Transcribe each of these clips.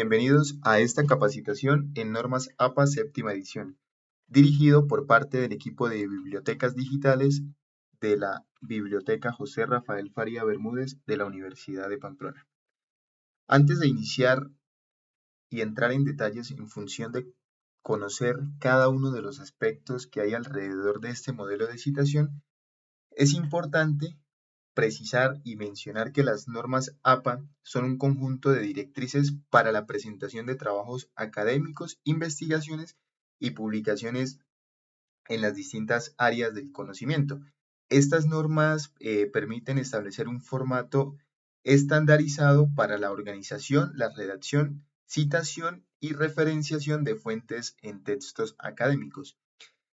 Bienvenidos a esta capacitación en normas APA séptima edición, dirigido por parte del equipo de bibliotecas digitales de la Biblioteca José Rafael Faría Bermúdez de la Universidad de Pamplona. Antes de iniciar y entrar en detalles en función de conocer cada uno de los aspectos que hay alrededor de este modelo de citación, es importante precisar y mencionar que las normas APA son un conjunto de directrices para la presentación de trabajos académicos, investigaciones y publicaciones en las distintas áreas del conocimiento. Estas normas permiten establecer un formato estandarizado para la organización, la redacción, citación y referenciación de fuentes en textos académicos.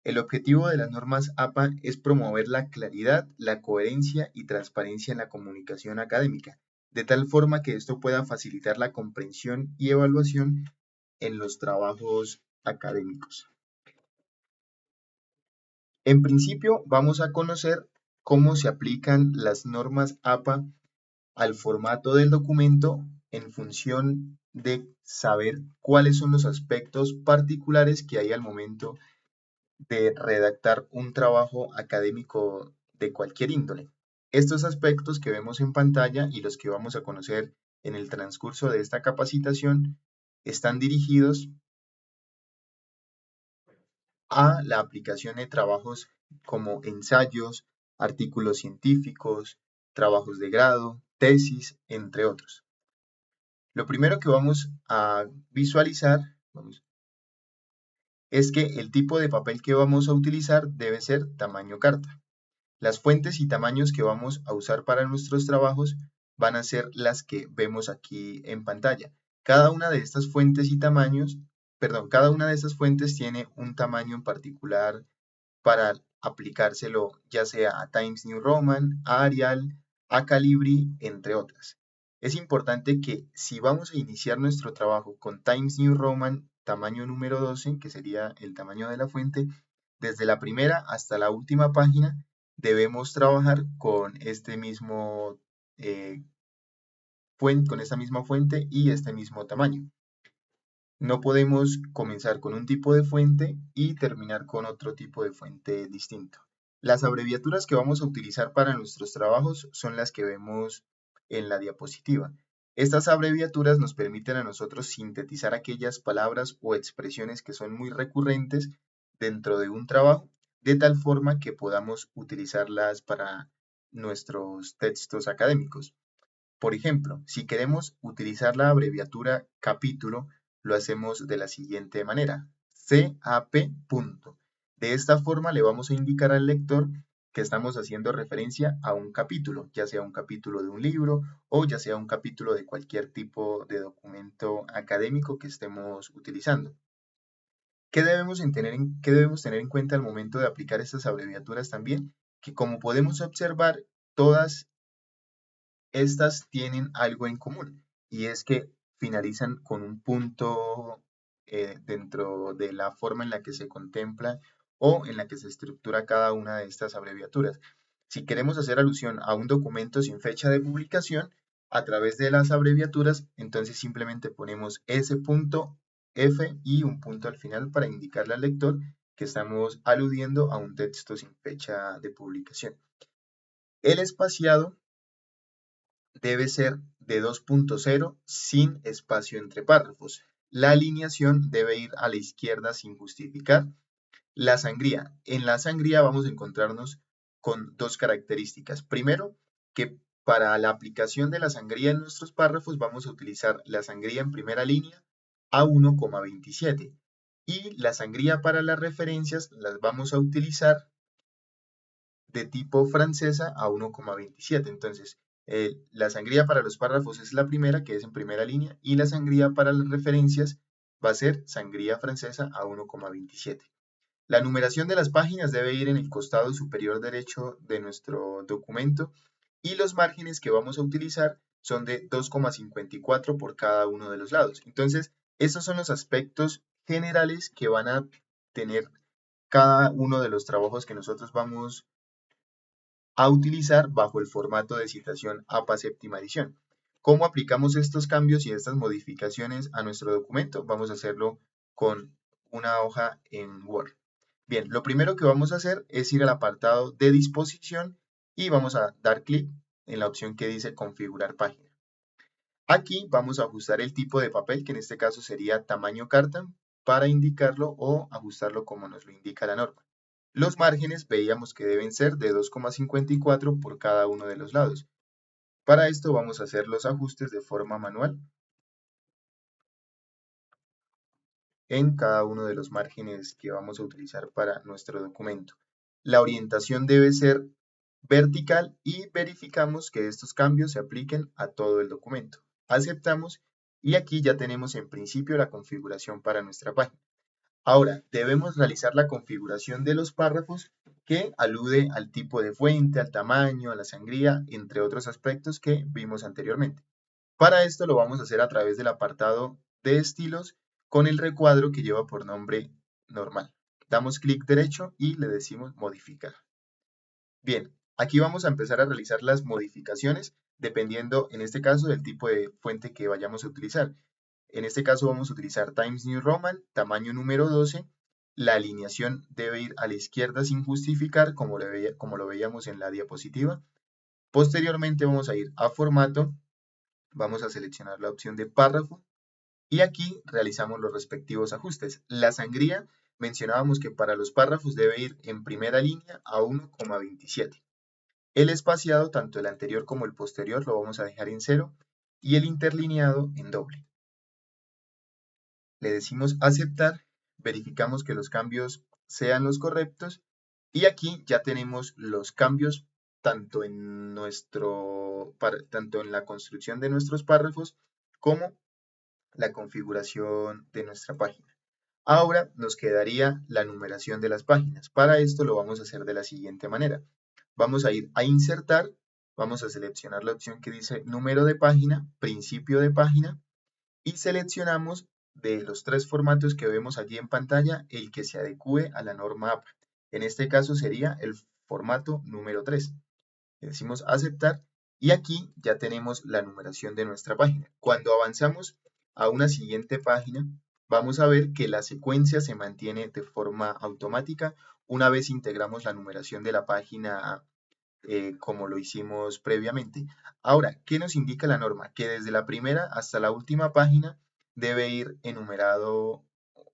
El objetivo de las normas APA es promover la claridad, la coherencia y transparencia en la comunicación académica, de tal forma que esto pueda facilitar la comprensión y evaluación en los trabajos académicos. En principio, vamos a conocer cómo se aplican las normas APA al formato del documento en función de saber cuáles son los aspectos particulares que hay al momento de redactar un trabajo académico de cualquier índole. Estos aspectos que vemos en pantalla y los que vamos a conocer en el transcurso de esta capacitación están dirigidos a la aplicación de trabajos como ensayos, artículos científicos, trabajos de grado, tesis, entre otros. Lo primero que vamos a visualizar es que el tipo de papel que vamos a utilizar debe ser tamaño carta. Las fuentes y tamaños que vamos a usar para nuestros trabajos van a ser las que vemos aquí en pantalla. Cada una de estas fuentes y tamaños, cada una de estas fuentes tiene un tamaño en particular para aplicárselo ya sea a Times New Roman, a Arial, a Calibri, entre otras. Es importante que si vamos a iniciar nuestro trabajo con Times New Roman tamaño número 12, que sería el tamaño de la fuente, desde la primera hasta la última página debemos trabajar con este mismo con esta misma fuente y este mismo tamaño. No podemos comenzar con un tipo de fuente y terminar con otro tipo de fuente distinto. Las abreviaturas que vamos a utilizar para nuestros trabajos son las que vemos en la diapositiva. Estas abreviaturas nos permiten a nosotros sintetizar aquellas palabras o expresiones que son muy recurrentes dentro de un trabajo, de tal forma que podamos utilizarlas para nuestros textos académicos. Por ejemplo, si queremos utilizar la abreviatura capítulo, lo hacemos de la siguiente manera: CAP. De esta forma le vamos a indicar al lector que estamos haciendo referencia a un capítulo, ya sea un capítulo de un libro o ya sea un capítulo de cualquier tipo de documento académico que estemos utilizando. ¿Qué debemos tener en cuenta al momento de aplicar estas abreviaturas también? Que como podemos observar, todas estas tienen algo en común y es que finalizan con un punto dentro de la forma en la que se contempla o en la que se estructura cada una de estas abreviaturas. Si queremos hacer alusión a un documento sin fecha de publicación a través de las abreviaturas, entonces simplemente ponemos S.F y un punto al final para indicarle al lector que estamos aludiendo a un texto sin fecha de publicación. El espaciado debe ser de 2.0 sin espacio entre párrafos. La alineación debe ir a la izquierda sin justificar. La sangría. En la sangría vamos a encontrarnos con dos características. Primero, que para la aplicación de la sangría en nuestros párrafos vamos a utilizar la sangría en primera línea a 1,27 y la sangría para las referencias las vamos a utilizar de tipo francesa a 1,27. Entonces, la sangría para los párrafos es la primera, que es en primera línea, y la sangría para las referencias va a ser sangría francesa a 1,27. La numeración de las páginas debe ir en el costado superior derecho de nuestro documento y los márgenes que vamos a utilizar son de 2,54 por cada uno de los lados. Entonces, estos son los aspectos generales que van a tener cada uno de los trabajos que nosotros vamos a utilizar bajo el formato de citación APA séptima edición. ¿Cómo aplicamos estos cambios y estas modificaciones a nuestro documento? Vamos a hacerlo con una hoja en Word. Bien, lo primero que vamos a hacer es ir al apartado de disposición y vamos a dar clic en la opción que dice configurar página. Aquí vamos a ajustar el tipo de papel, que en este caso sería tamaño carta, para indicarlo o ajustarlo como nos lo indica la norma. Los márgenes veíamos que deben ser de 2,54 por cada uno de los lados. Para esto vamos a hacer los ajustes de forma manual en cada uno de los márgenes que vamos a utilizar para nuestro documento. La orientación debe ser vertical y verificamos que estos cambios se apliquen a todo el documento. Aceptamos y aquí ya tenemos en principio la configuración para nuestra página. Ahora, debemos realizar la configuración de los párrafos que alude al tipo de fuente, al tamaño, a la sangría, entre otros aspectos que vimos anteriormente. Para esto lo vamos a hacer a través del apartado de estilos con el recuadro que lleva por nombre normal. Damos clic derecho y le decimos modificar. Bien, aquí vamos a empezar a realizar las modificaciones dependiendo, en este caso, del tipo de fuente que vayamos a utilizar. En este caso vamos a utilizar Times New Roman, tamaño número 12. La alineación debe ir a la izquierda sin justificar, como lo veíamos en la diapositiva. Posteriormente vamos a ir a formato, vamos a seleccionar la opción de párrafo y aquí realizamos los respectivos ajustes. La sangría, mencionábamos que para los párrafos debe ir en primera línea a 1,27. El espaciado, tanto el anterior como el posterior, lo vamos a dejar en 0 y el interlineado en doble. Le decimos aceptar, verificamos que los cambios sean los correctos y aquí ya tenemos los cambios tanto en la construcción de nuestros párrafos como la configuración de nuestra página. Ahora nos quedaría la numeración de las páginas. Para esto lo vamos a hacer de la siguiente manera. Vamos a ir a insertar, vamos a seleccionar la opción que dice número de página, principio de página y seleccionamos de los tres formatos que vemos allí en pantalla el que se adecue a la norma APA. En este caso sería el formato número 3. Le decimos aceptar y aquí ya tenemos la numeración de nuestra página. Cuando avanzamos a una siguiente página, vamos a ver que la secuencia se mantiene de forma automática una vez integramos la numeración de la página como lo hicimos previamente. Ahora, ¿qué nos indica la norma? Que desde la primera hasta la última página debe ir enumerado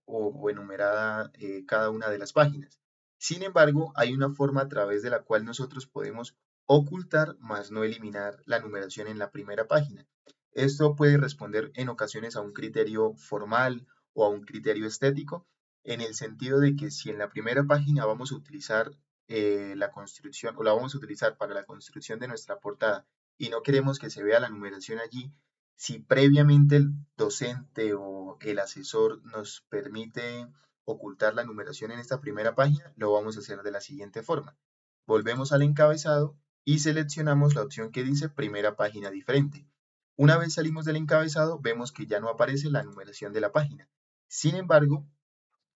o enumerada cada una de las páginas. Sin embargo, hay una forma a través de la cual nosotros podemos ocultar más no eliminar la numeración en la primera página. Esto puede responder en ocasiones a un criterio formal o a un criterio estético, en el sentido de que si en la primera página vamos a utilizar la construcción o la vamos a utilizar para la construcción de nuestra portada y no queremos que se vea la numeración allí, si previamente el docente o el asesor nos permite ocultar la numeración en esta primera página, lo vamos a hacer de la siguiente forma. Volvemos al encabezado y seleccionamos la opción que dice primera página diferente. Una vez salimos del encabezado, vemos que ya no aparece la numeración de la página. Sin embargo,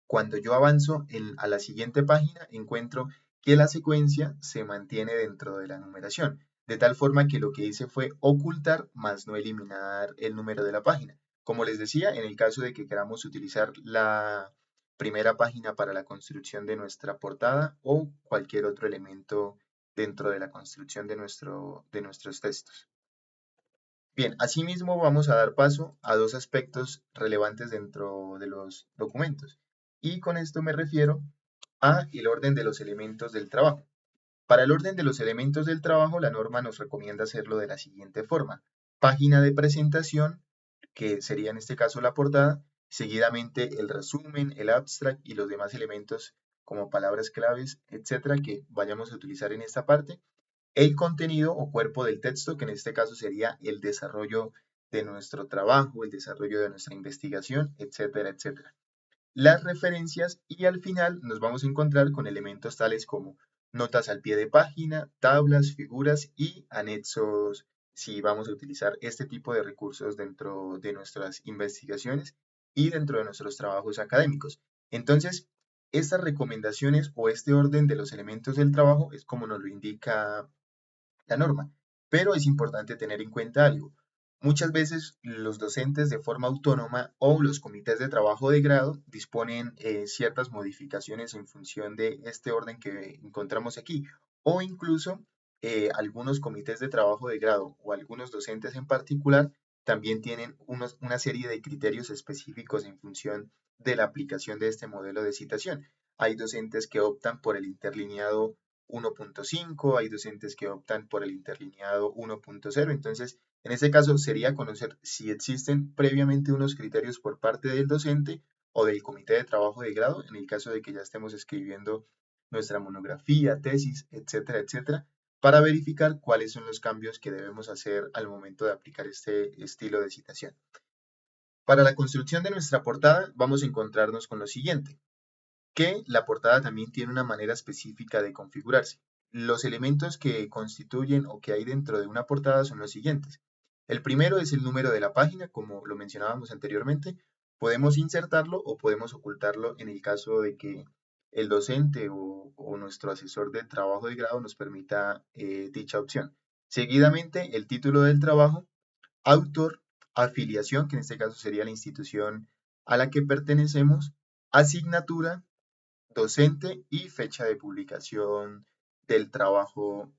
cuando yo avanzo a la siguiente página, encuentro que la secuencia se mantiene dentro de la numeración, de tal forma que lo que hice fue ocultar más no eliminar el número de la página. Como les decía, en el caso de que queramos utilizar la primera página para la construcción de nuestra portada o cualquier otro elemento dentro de la construcción de nuestros textos. Bien, asimismo vamos a dar paso a dos aspectos relevantes dentro de los documentos. Y con esto me refiero a el orden de los elementos del trabajo. Para el orden de los elementos del trabajo, la norma nos recomienda hacerlo de la siguiente forma. Página de presentación, que sería en este caso la portada, seguidamente el resumen, el abstract y los demás elementos como palabras claves, etcétera, que vayamos a utilizar en esta parte. El contenido o cuerpo del texto, que en este caso sería el desarrollo de nuestro trabajo, el desarrollo de nuestra investigación, etcétera, etcétera. Las referencias y al final nos vamos a encontrar con elementos tales como notas al pie de página, tablas, figuras y anexos si vamos a utilizar este tipo de recursos dentro de nuestras investigaciones y dentro de nuestros trabajos académicos. Entonces, estas recomendaciones o este orden de los elementos del trabajo es como nos lo indica la norma. Pero es importante tener en cuenta algo. Muchas veces los docentes de forma autónoma o los comités de trabajo de grado disponen ciertas modificaciones en función de este orden que encontramos aquí, o incluso algunos comités de trabajo de grado o algunos docentes en particular también tienen una serie de criterios específicos en función de la aplicación de este modelo de citación. Hay docentes que optan por el interlineado 1.5, hay docentes que optan por el interlineado 1.0, entonces en este caso sería conocer si existen previamente unos criterios por parte del docente o del comité de trabajo de grado, en el caso de que ya estemos escribiendo nuestra monografía, tesis, etcétera, etcétera, para verificar cuáles son los cambios que debemos hacer al momento de aplicar este estilo de citación. Para la construcción de nuestra portada vamos a encontrarnos con lo siguiente, que la portada también tiene una manera específica de configurarse. Los elementos que constituyen o que hay dentro de una portada son los siguientes. El primero es el número de la página, como lo mencionábamos anteriormente. Podemos insertarlo o podemos ocultarlo en el caso de que el docente o nuestro asesor de trabajo de grado nos permita dicha opción. Seguidamente, el título del trabajo, autor, afiliación, que en este caso sería la institución a la que pertenecemos, asignatura, docente y fecha de publicación del trabajo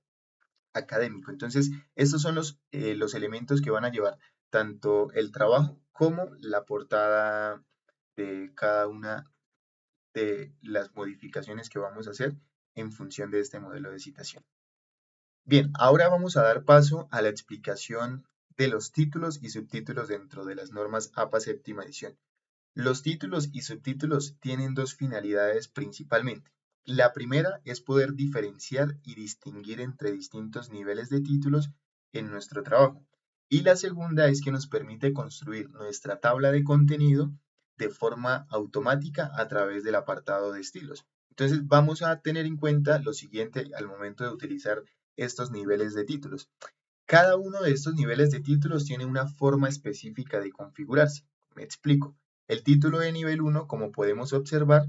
académico. Entonces, estos son los elementos que van a llevar tanto el trabajo como la portada de cada una de las modificaciones que vamos a hacer en función de este modelo de citación. Bien, ahora vamos a dar paso a la explicación de los títulos y subtítulos dentro de las normas APA séptima edición. Los títulos y subtítulos tienen dos finalidades principalmente. La primera es poder diferenciar y distinguir entre distintos niveles de títulos en nuestro trabajo. Y la segunda es que nos permite construir nuestra tabla de contenido de forma automática a través del apartado de estilos. Entonces vamos a tener en cuenta lo siguiente al momento de utilizar estos niveles de títulos. Cada uno de estos niveles de títulos tiene una forma específica de configurarse. Me explico. El título de nivel 1, como podemos observar,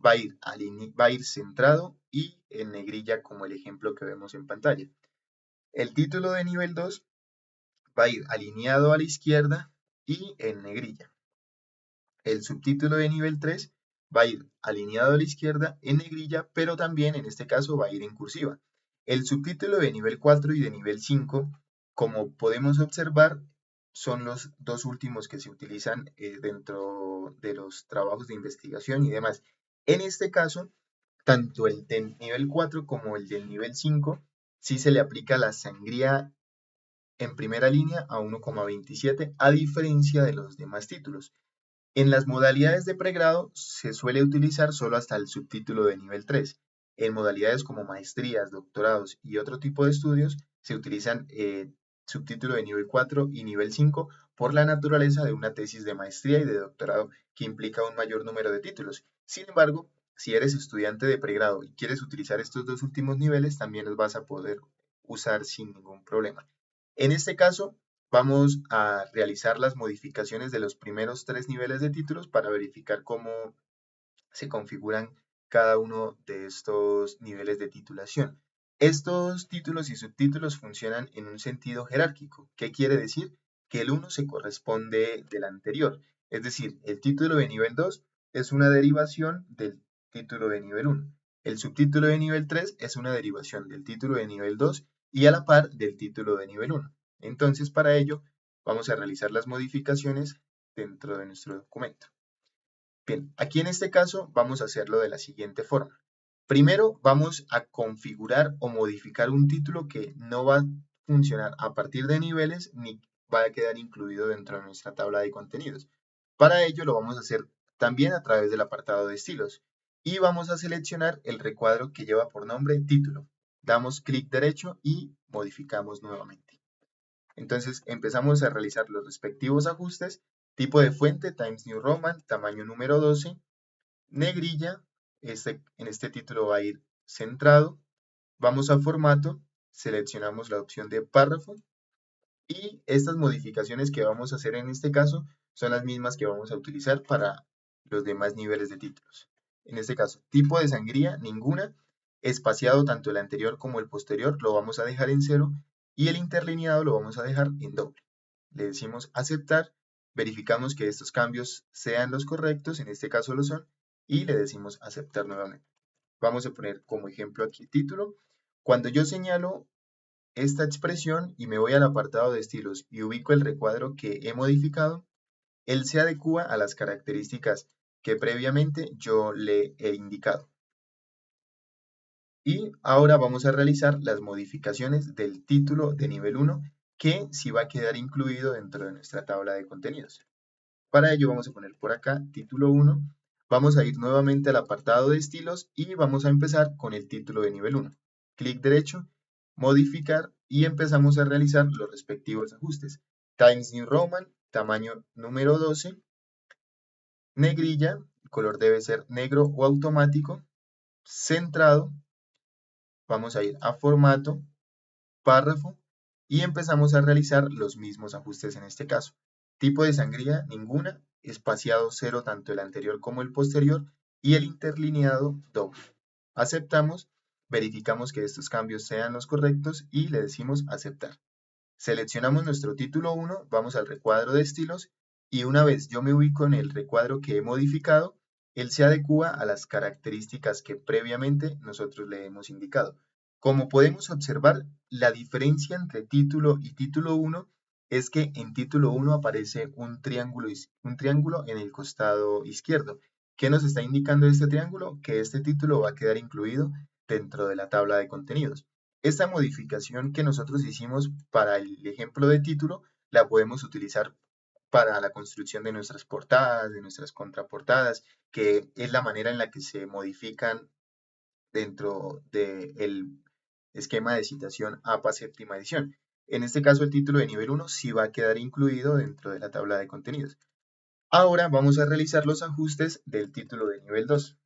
va a ir centrado y en negrilla como el ejemplo que vemos en pantalla. El título de nivel 2 va a ir alineado a la izquierda y en negrilla. El subtítulo de nivel 3 va a ir alineado a la izquierda en negrilla, pero también en este caso va a ir en cursiva. El subtítulo de nivel 4 y de nivel 5, como podemos observar, son los dos últimos que se utilizan dentro de los trabajos de investigación y demás. En este caso, tanto el del nivel 4 como el del nivel 5, sí se le aplica la sangría en primera línea a 1,27, a diferencia de los demás títulos. En las modalidades de pregrado se suele utilizar solo hasta el subtítulo de nivel 3. En modalidades como maestrías, doctorados y otro tipo de estudios se utilizan subtítulo de nivel 4 y nivel 5 por la naturaleza de una tesis de maestría y de doctorado que implica un mayor número de títulos. Sin embargo, si eres estudiante de pregrado y quieres utilizar estos dos últimos niveles, también los vas a poder usar sin ningún problema. En este caso, vamos a realizar las modificaciones de los primeros tres niveles de títulos para verificar cómo se configuran cada uno de estos niveles de titulación. Estos títulos y subtítulos funcionan en un sentido jerárquico. ¿Qué quiere decir? Que el uno se corresponde del anterior. Es decir, el título de nivel 2 es una derivación del título de nivel 1. El subtítulo de nivel 3 es una derivación del título de nivel 2 y a la par del título de nivel 1. Entonces, para ello, vamos a realizar las modificaciones dentro de nuestro documento. Bien, aquí en este caso vamos a hacerlo de la siguiente forma. Primero vamos a configurar o modificar un título que no va a funcionar a partir de niveles ni va a quedar incluido dentro de nuestra tabla de contenidos. Para ello lo vamos a hacer también a través del apartado de estilos y vamos a seleccionar el recuadro que lleva por nombre título. Damos clic derecho y modificamos nuevamente. Entonces empezamos a realizar los respectivos ajustes, tipo de fuente, Times New Roman, tamaño número 12, negrilla, en este título va a ir centrado, vamos a formato, seleccionamos la opción de párrafo y estas modificaciones que vamos a hacer en este caso son las mismas que vamos a utilizar para los demás niveles de títulos. En este caso, tipo de sangría, ninguna, espaciado tanto el anterior como el posterior lo vamos a dejar en 0 y el interlineado lo vamos a dejar en doble. le decimos aceptar, verificamos que estos cambios sean los correctos, en este caso lo son, y le decimos aceptar nuevamente. Vamos a poner como ejemplo aquí el título. Cuando yo señalo esta expresión y me voy al apartado de estilos y ubico el recuadro que he modificado, él se adecúa a las características que previamente yo le he indicado. Y ahora vamos a realizar las modificaciones del título de nivel 1, que sí va a quedar incluido dentro de nuestra tabla de contenidos. Para ello vamos a poner por acá título 1, vamos a ir nuevamente al apartado de estilos y vamos a empezar con el título de nivel 1. Clic derecho, modificar y empezamos a realizar los respectivos ajustes. Times New Roman, tamaño número 12, negrilla, el color debe ser negro o automático, centrado, vamos a ir a formato, párrafo y empezamos a realizar los mismos ajustes en este caso. Tipo de sangría, ninguna, espaciado 0 tanto el anterior como el posterior y el interlineado doble. Aceptamos, verificamos que estos cambios sean los correctos y le decimos aceptar. Seleccionamos nuestro título 1, vamos al recuadro de estilos y una vez yo me ubico en el recuadro que he modificado, él se adecúa a las características que previamente nosotros le hemos indicado. Como podemos observar, la diferencia entre título y título 1 es que en título 1 aparece un triángulo en el costado izquierdo. ¿Qué nos está indicando este triángulo? Que este título va a quedar incluido dentro de la tabla de contenidos. Esta modificación que nosotros hicimos para el ejemplo de título la podemos utilizar para la construcción de nuestras portadas, de nuestras contraportadas, que es la manera en la que se modifican dentro del esquema de citación APA séptima edición. En este caso, el título de nivel 1 sí va a quedar incluido dentro de la tabla de contenidos. Ahora vamos a realizar los ajustes del título de nivel 2.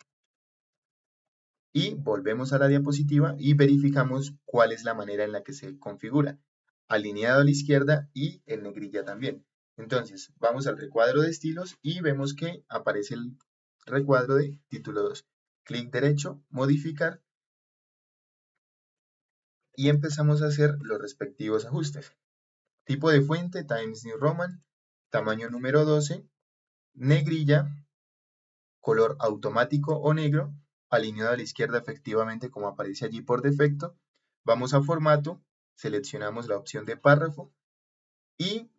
Y volvemos a la diapositiva y verificamos cuál es la manera en la que se configura. Alineado a la izquierda y en negrilla también. Entonces, vamos al recuadro de estilos y vemos que aparece el recuadro de título 2. Clic derecho, modificar y empezamos a hacer los respectivos ajustes. Tipo de fuente, Times New Roman, tamaño número 12, negrilla, color automático o negro, alineado a la izquierda efectivamente como aparece allí por defecto. Vamos a formato, seleccionamos la opción de párrafo y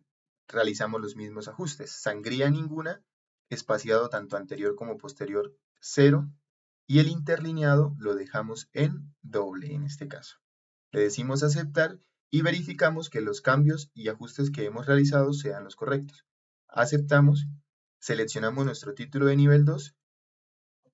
realizamos los mismos ajustes. Sangría ninguna, espaciado tanto anterior como posterior 0 y el interlineado lo dejamos en doble en este caso. Le decimos aceptar y verificamos que los cambios y ajustes que hemos realizado sean los correctos. Aceptamos, seleccionamos nuestro título de nivel 2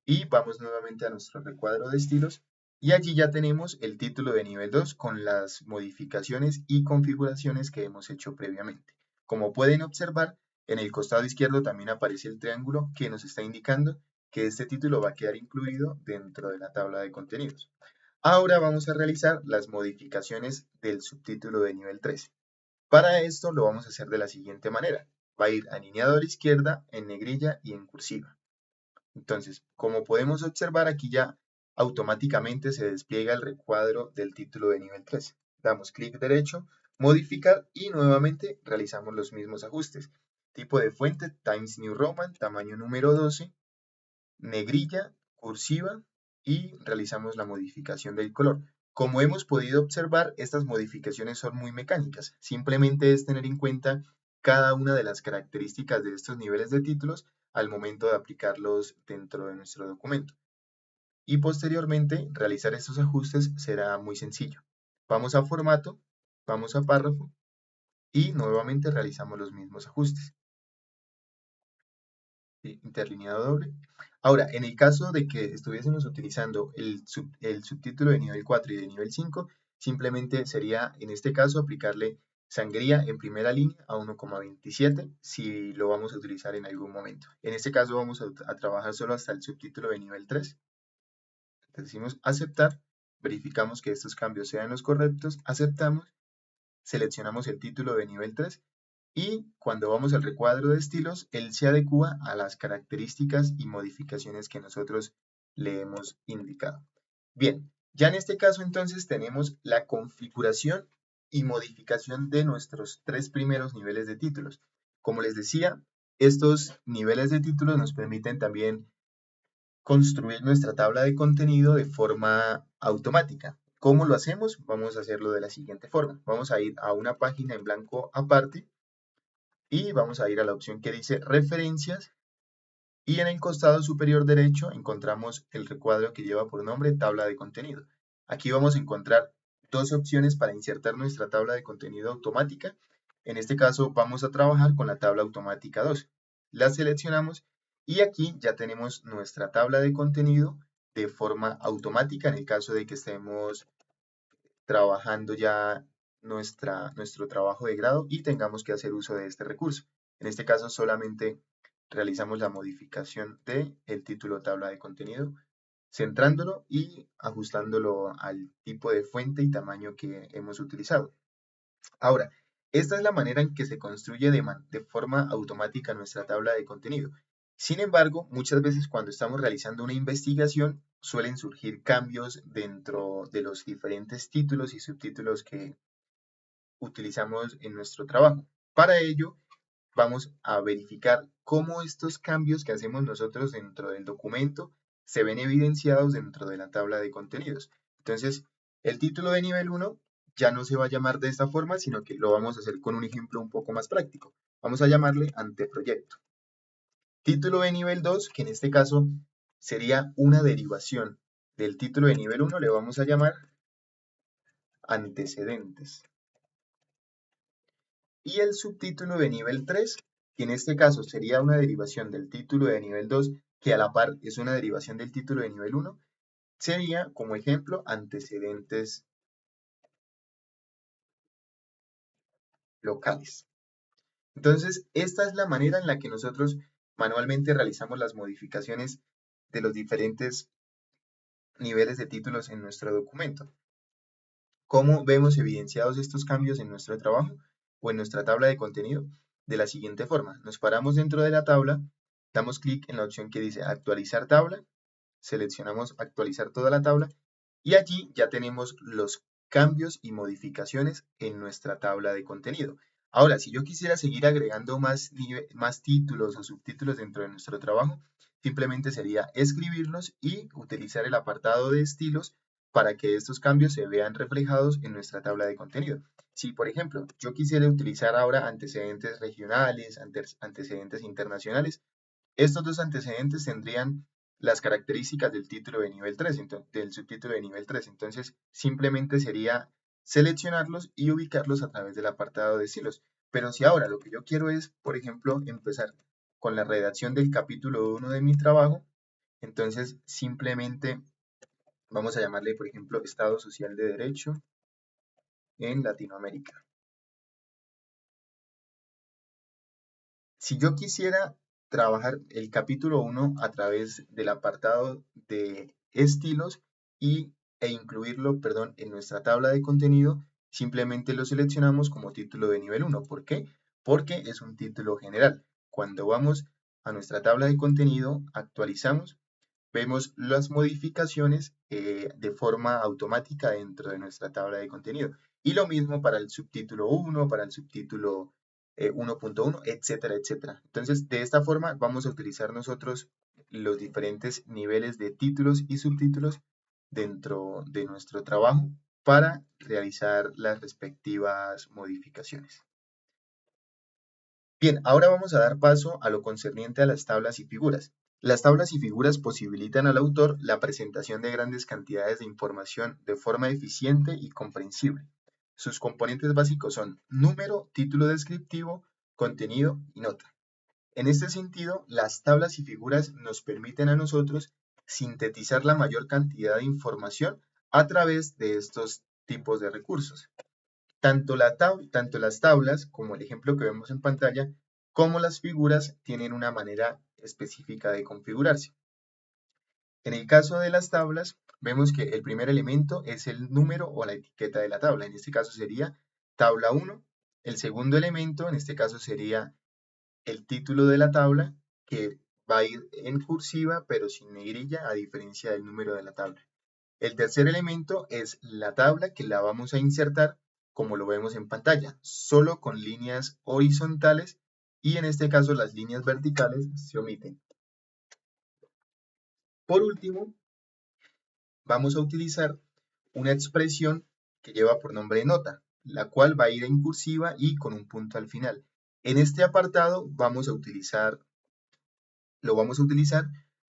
y vamos nuevamente a nuestro recuadro de estilos y allí ya tenemos el título de nivel 2 con las modificaciones y configuraciones que hemos hecho previamente. Como pueden observar, en el costado izquierdo también aparece el triángulo que nos está indicando que este título va a quedar incluido dentro de la tabla de contenidos. Ahora vamos a realizar las modificaciones del subtítulo de nivel 13. Para esto lo vamos a hacer de la siguiente manera. Va a ir alineado a la izquierda, en negrilla y en cursiva. Entonces, como podemos observar, aquí ya automáticamente se despliega el recuadro del título de nivel 13. Damos clic derecho, modificar y nuevamente realizamos los mismos ajustes. Tipo de fuente, Times New Roman, tamaño número 12, negrilla, cursiva y realizamos la modificación del color. Como hemos podido observar, estas modificaciones son muy mecánicas. Simplemente es tener en cuenta cada una de las características de estos niveles de títulos al momento de aplicarlos dentro de nuestro documento. Y posteriormente, realizar estos ajustes será muy sencillo. Vamos a formato, vamos a párrafo y nuevamente realizamos los mismos ajustes. Interlineado doble. Ahora, en el caso de que estuviésemos utilizando el subtítulo de nivel 4 y de nivel 5, simplemente sería, en este caso, aplicarle sangría en primera línea a 1,27 si lo vamos a utilizar en algún momento. En este caso vamos a trabajar solo hasta el subtítulo de nivel 3. Decimos aceptar, verificamos que estos cambios sean los correctos, aceptamos, seleccionamos el título de nivel 3 y cuando vamos al recuadro de estilos, él se adecúa a las características y modificaciones que nosotros le hemos indicado. Bien, ya en este caso entonces tenemos la configuración y modificación de nuestros 3 primeros niveles de títulos. Como les decía, estos niveles de títulos nos permiten también construir nuestra tabla de contenido de forma automática. ¿Cómo lo hacemos? Vamos a hacerlo de la siguiente forma. Vamos a ir a una página en blanco aparte y vamos a ir a la opción que dice referencias y en el costado superior derecho encontramos el recuadro que lleva por nombre tabla de contenido. Aquí vamos a encontrar dos opciones para insertar nuestra tabla de contenido automática. En este caso vamos a trabajar con la tabla automática 2. La seleccionamos y aquí ya tenemos nuestra tabla de contenido de forma automática en el caso de que estemos trabajando ya nuestro trabajo de grado y tengamos que hacer uso de este recurso. En este caso solamente realizamos la modificación del título tabla de contenido, centrándolo y ajustándolo al tipo de fuente y tamaño que hemos utilizado. Ahora, esta es la manera en que se construye de forma automática nuestra tabla de contenido. Sin embargo, muchas veces cuando estamos realizando una investigación, suelen surgir cambios dentro de los diferentes títulos y subtítulos que utilizamos en nuestro trabajo. Para ello, vamos a verificar cómo estos cambios que hacemos nosotros dentro del documento se ven evidenciados dentro de la tabla de contenidos. Entonces, el título de nivel 1 ya no se va a llamar de esta forma, sino que lo vamos a hacer con un ejemplo un poco más práctico. Vamos a llamarle anteproyecto. Título de nivel 2, que en este caso sería una derivación del título de nivel 1, le vamos a llamar antecedentes. Y el subtítulo de nivel 3, que en este caso sería una derivación del título de nivel 2, que a la par es una derivación del título de nivel 1, sería, como ejemplo, antecedentes locales. Entonces, esta es la manera en la que nosotros manualmente realizamos las modificaciones de los diferentes niveles de títulos en nuestro documento. ¿Cómo vemos evidenciados estos cambios en nuestro trabajo o en nuestra tabla de contenido? De la siguiente forma, nos paramos dentro de la tabla, damos clic en la opción que dice actualizar tabla, seleccionamos actualizar toda la tabla y allí ya tenemos los cambios y modificaciones en nuestra tabla de contenido. Ahora, si yo quisiera seguir agregando más títulos o subtítulos dentro de nuestro trabajo, simplemente sería escribirlos y utilizar el apartado de estilos para que estos cambios se vean reflejados en nuestra tabla de contenido. Si, por ejemplo, yo quisiera utilizar ahora antecedentes regionales, antecedentes internacionales, estos dos antecedentes tendrían las características del título de nivel 3, del subtítulo de nivel 3. Entonces, simplemente sería seleccionarlos y ubicarlos a través del apartado de estilos. Pero si ahora lo que yo quiero es, por ejemplo, empezar con la redacción del capítulo 1 de mi trabajo, entonces simplemente vamos a llamarle, por ejemplo, Estado Social de Derecho en Latinoamérica. Si yo quisiera trabajar el capítulo 1 a través del apartado de estilos e incluirlo, perdón, en nuestra tabla de contenido, simplemente lo seleccionamos como título de nivel 1. ¿Por qué? Porque es un título general. Cuando vamos a nuestra tabla de contenido, actualizamos, vemos las modificaciones de forma automática dentro de nuestra tabla de contenido. Y lo mismo para el subtítulo 1, para el subtítulo 1.1, etcétera, etcétera. Entonces, de esta forma vamos a utilizar nosotros los diferentes niveles de títulos y subtítulos dentro de nuestro trabajo para realizar las respectivas modificaciones. Bien, ahora vamos a dar paso a lo concerniente a las tablas y figuras. Las tablas y figuras posibilitan al autor la presentación de grandes cantidades de información de forma eficiente y comprensible. Sus componentes básicos son número, título descriptivo, contenido y nota. En este sentido, las tablas y figuras nos permiten a nosotros sintetizar la mayor cantidad de información a través de estos tipos de recursos. Tanto las tablas, como el ejemplo que vemos en pantalla, como las figuras tienen una manera específica de configurarse. En el caso de las tablas, vemos que el primer elemento es el número o la etiqueta de la tabla. En este caso sería tabla 1. El segundo elemento, en este caso, sería el título de la tabla, que va a ir en cursiva, pero sin negrilla, a diferencia del número de la tabla. El tercer elemento es la tabla, que la vamos a insertar como lo vemos en pantalla, solo con líneas horizontales y en este caso las líneas verticales se omiten. Por último, vamos a utilizar una expresión que lleva por nombre nota, la cual va a ir en cursiva y con un punto al final. En este apartado lo vamos a utilizar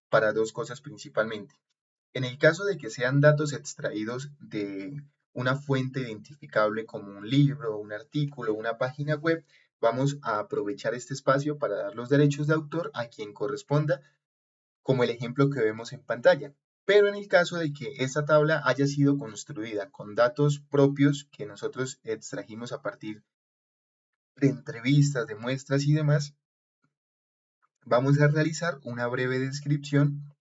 para dos cosas principalmente. En el caso de que sean datos extraídos de una fuente identificable como un libro, un artículo, una página web, vamos a aprovechar este espacio para dar los derechos de autor a quien corresponda, como el ejemplo que vemos en pantalla. Pero en el caso de que esta tabla haya sido construida con datos propios que nosotros extrajimos a partir de entrevistas, de muestras y demás, vamos a realizar una breve descripción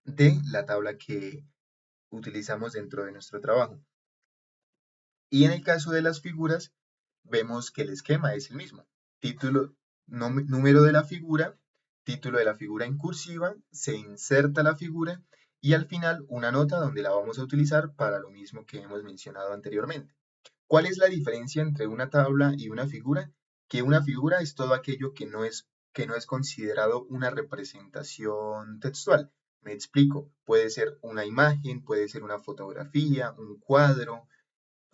de la tabla que utilizamos dentro de nuestro trabajo. Y en el caso de las figuras, vemos que el esquema es el mismo. Título, número de la figura, título de la figura en cursiva, se inserta la figura y al final una nota donde la vamos a utilizar para lo mismo que hemos mencionado anteriormente. ¿Cuál es la diferencia entre una tabla y una figura? Que una figura es todo aquello que no es considerado una representación textual. Me explico, puede ser una imagen, puede ser una fotografía, un cuadro,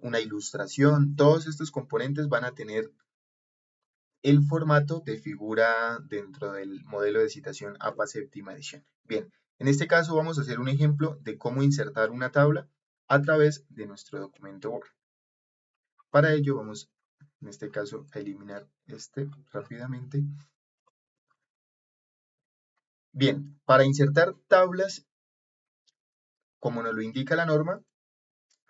una ilustración, todos estos componentes van a tener el formato de figura dentro del modelo de citación APA séptima edición. Bien, en este caso vamos a hacer un ejemplo de cómo insertar una tabla a través de nuestro documento Word. Para ello vamos, en este caso, a eliminar este rápidamente. Bien, para insertar tablas, como nos lo indica la norma,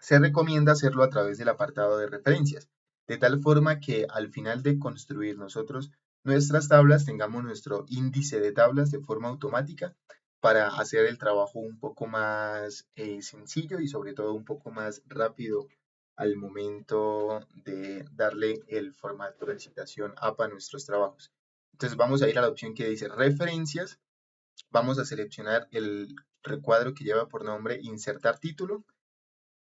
se recomienda hacerlo a través del apartado de referencias, de tal forma que al final de construir nosotros nuestras tablas tengamos nuestro índice de tablas de forma automática para hacer el trabajo un poco más sencillo y sobre todo un poco más rápido al momento de darle el formato de citación APA a nuestros trabajos. Entonces vamos a ir a la opción que dice referencias, vamos a seleccionar el recuadro que lleva por nombre insertar título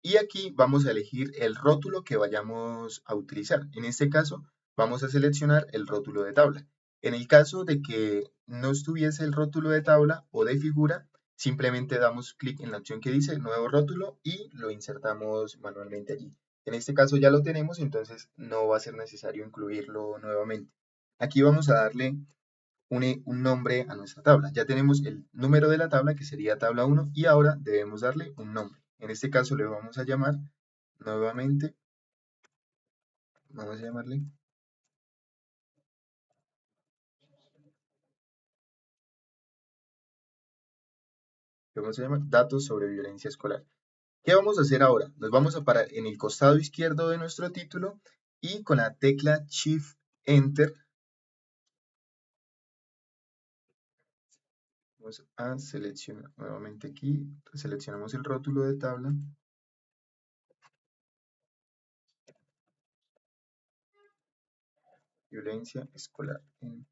y aquí vamos a elegir el rótulo que vayamos a utilizar. En este caso, vamos a seleccionar el rótulo de tabla. En el caso de que no estuviese el rótulo de tabla o de figura, simplemente damos clic en la opción que dice nuevo rótulo y lo insertamos manualmente allí. En este caso ya lo tenemos, entonces no va a ser necesario incluirlo nuevamente. Aquí vamos a darle un nombre a nuestra tabla. Ya tenemos el número de la tabla, que sería tabla 1, y ahora debemos darle un nombre. En este caso le vamos a llamar nuevamente, vamos a llamarle, le vamos a llamar datos sobre violencia escolar. ¿Qué vamos a hacer ahora? Nos vamos a parar en el costado izquierdo de nuestro título y con la tecla Shift Enter vamos a seleccionar nuevamente aquí, seleccionamos el rótulo de tabla, violencia escolar en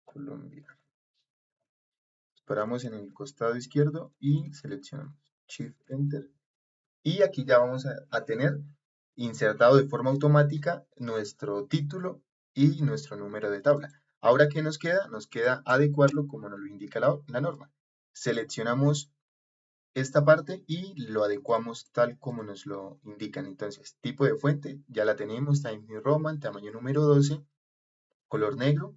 Colombia. Paramos en el costado izquierdo y seleccionamos Shift Enter. Y aquí ya vamos a tener insertado de forma automática nuestro título y nuestro número de tabla. Ahora, ¿qué nos queda? Nos queda adecuarlo como nos lo indica la norma. Seleccionamos esta parte y lo adecuamos tal como nos lo indican. Entonces, tipo de fuente, ya la tenemos, Times New Roman, tamaño número 12, color negro,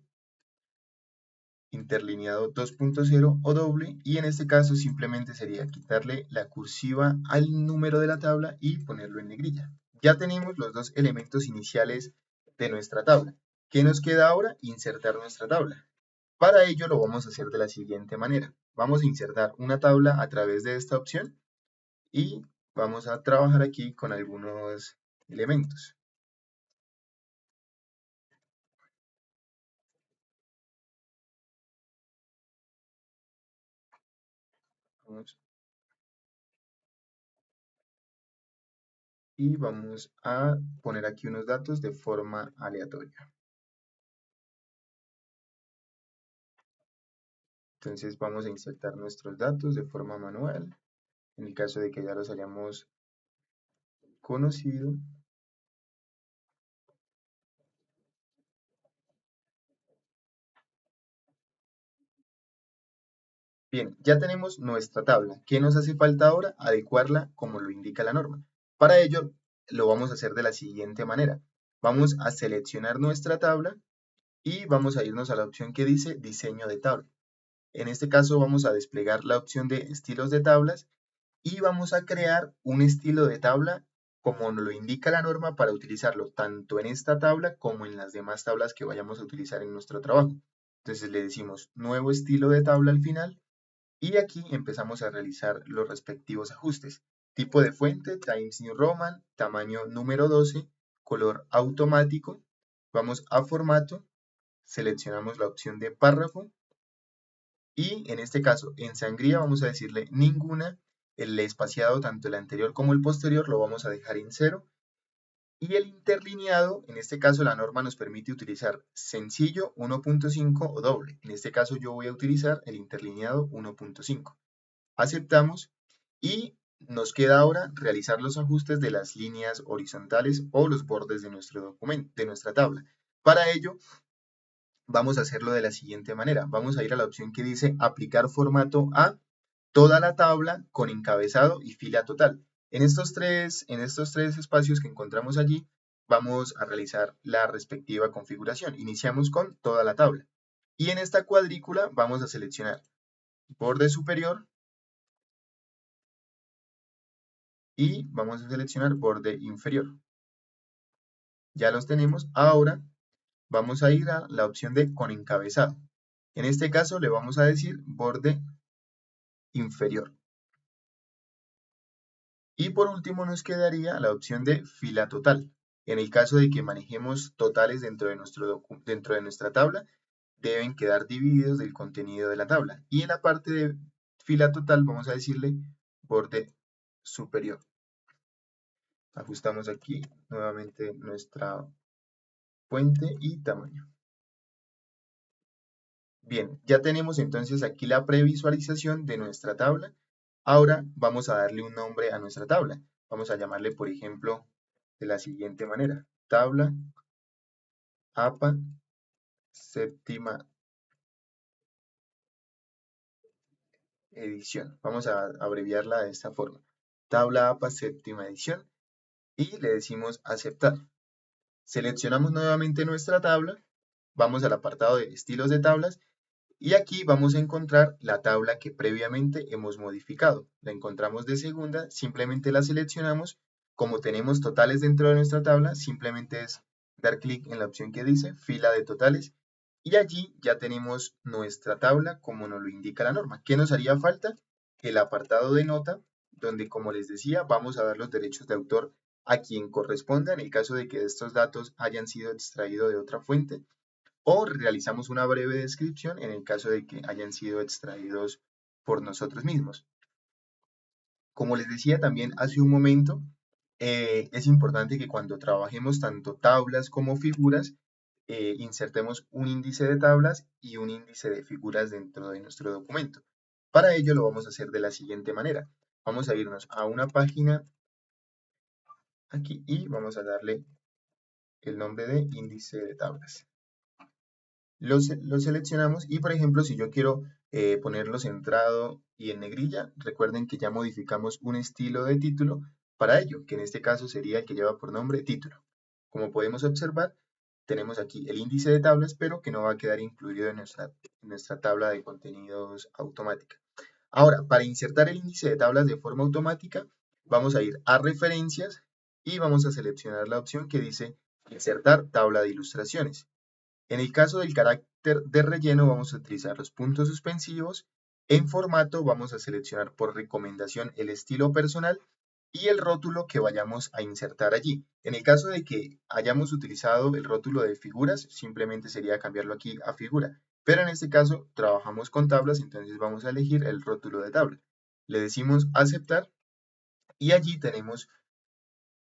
interlineado 2.0 o doble, y en este caso simplemente sería quitarle la cursiva al número de la tabla y ponerlo en negrilla. Ya tenemos los dos elementos iniciales de nuestra tabla. ¿Qué nos queda ahora? Insertar nuestra tabla. Para ello lo vamos a hacer de la siguiente manera. Vamos a insertar una tabla a través de esta opción y vamos a trabajar aquí con algunos elementos. Vamos, y vamos a poner aquí unos datos de forma aleatoria. Entonces vamos a insertar nuestros datos de forma manual. En el caso de que ya los hayamos conocido Bien, ya tenemos nuestra tabla. ¿Qué nos hace falta ahora? Adecuarla como lo indica la norma. Para ello, lo vamos a hacer de la siguiente manera. Vamos a seleccionar nuestra tabla y vamos a irnos a la opción que dice diseño de tabla. En este caso vamos a desplegar la opción de estilos de tablas y vamos a crear un estilo de tabla como nos lo indica la norma para utilizarlo tanto en esta tabla como en las demás tablas que vayamos a utilizar en nuestro trabajo. Entonces le decimos nuevo estilo de tabla al final y aquí empezamos a realizar los respectivos ajustes. Tipo de fuente, Times New Roman, tamaño número 12, color automático. Vamos a formato, seleccionamos la opción de párrafo y en este caso en sangría vamos a decirle ninguna. El espaciado, tanto el anterior como el posterior, lo vamos a dejar en 0. Y el interlineado, en este caso la norma nos permite utilizar sencillo 1.5 o doble. En este caso yo voy a utilizar el interlineado 1.5. Aceptamos y nos queda ahora realizar los ajustes de las líneas horizontales o los bordes de nuestro documento, de nuestra tabla. Para ello, vamos a hacerlo de la siguiente manera. Vamos a ir a la opción que dice aplicar formato a toda la tabla con encabezado y fila total. En estos tres espacios que encontramos allí, vamos a realizar la respectiva configuración. Iniciamos con toda la tabla. Y en esta cuadrícula vamos a seleccionar borde superior, y vamos a seleccionar borde inferior. Ya los tenemos. Ahora vamos a ir a la opción de con encabezado. En este caso le vamos a decir borde inferior. Y por último nos quedaría la opción de fila total. En el caso de que manejemos totales dentro de nuestra tabla, deben quedar divididos del contenido de la tabla. Y en la parte de fila total vamos a decirle borde superior. Ajustamos aquí nuevamente nuestra fuente y tamaño. Bien, ya tenemos entonces aquí la previsualización de nuestra tabla. Ahora vamos a darle un nombre a nuestra tabla. Vamos a llamarle, por ejemplo, de la siguiente manera. Tabla APA séptima edición. Vamos a abreviarla de esta forma. Tabla APA séptima edición y le decimos aceptar. Seleccionamos nuevamente nuestra tabla. Vamos al apartado de estilos de tablas. Y aquí vamos a encontrar la tabla que previamente hemos modificado. La encontramos de segunda, simplemente la seleccionamos. Como tenemos totales dentro de nuestra tabla, simplemente es dar clic en la opción que dice fila de totales y allí ya tenemos nuestra tabla como nos lo indica la norma. ¿Qué nos haría falta? El apartado de nota, donde como les decía, vamos a dar los derechos de autor a quien corresponda en el caso de que estos datos hayan sido extraídos de otra fuente o realizamos una breve descripción en el caso de que hayan sido extraídos por nosotros mismos. Como les decía también hace un momento, es importante que cuando trabajemos tanto tablas como figuras, insertemos un índice de tablas y un índice de figuras dentro de nuestro documento. Para ello lo vamos a hacer de la siguiente manera. Vamos a irnos a una página aquí y vamos a darle el nombre de índice de tablas. Lo seleccionamos y, por ejemplo, si yo quiero ponerlo centrado y en negrilla, recuerden que ya modificamos un estilo de título para ello, que en este caso sería el que lleva por nombre título. Como podemos observar, tenemos aquí el índice de tablas, pero que no va a quedar incluido en nuestra tabla de contenidos automática. Ahora, para insertar el índice de tablas de forma automática, vamos a ir a referencias y vamos a seleccionar la opción que dice insertar tabla de ilustraciones. En el caso del carácter de relleno vamos a utilizar los puntos suspensivos. En formato vamos a seleccionar por recomendación el estilo personal y el rótulo que vayamos a insertar allí. En el caso de que hayamos utilizado el rótulo de figuras, simplemente sería cambiarlo aquí a figura. Pero en este caso trabajamos con tablas, entonces vamos a elegir el rótulo de tabla. Le decimos aceptar y allí tenemos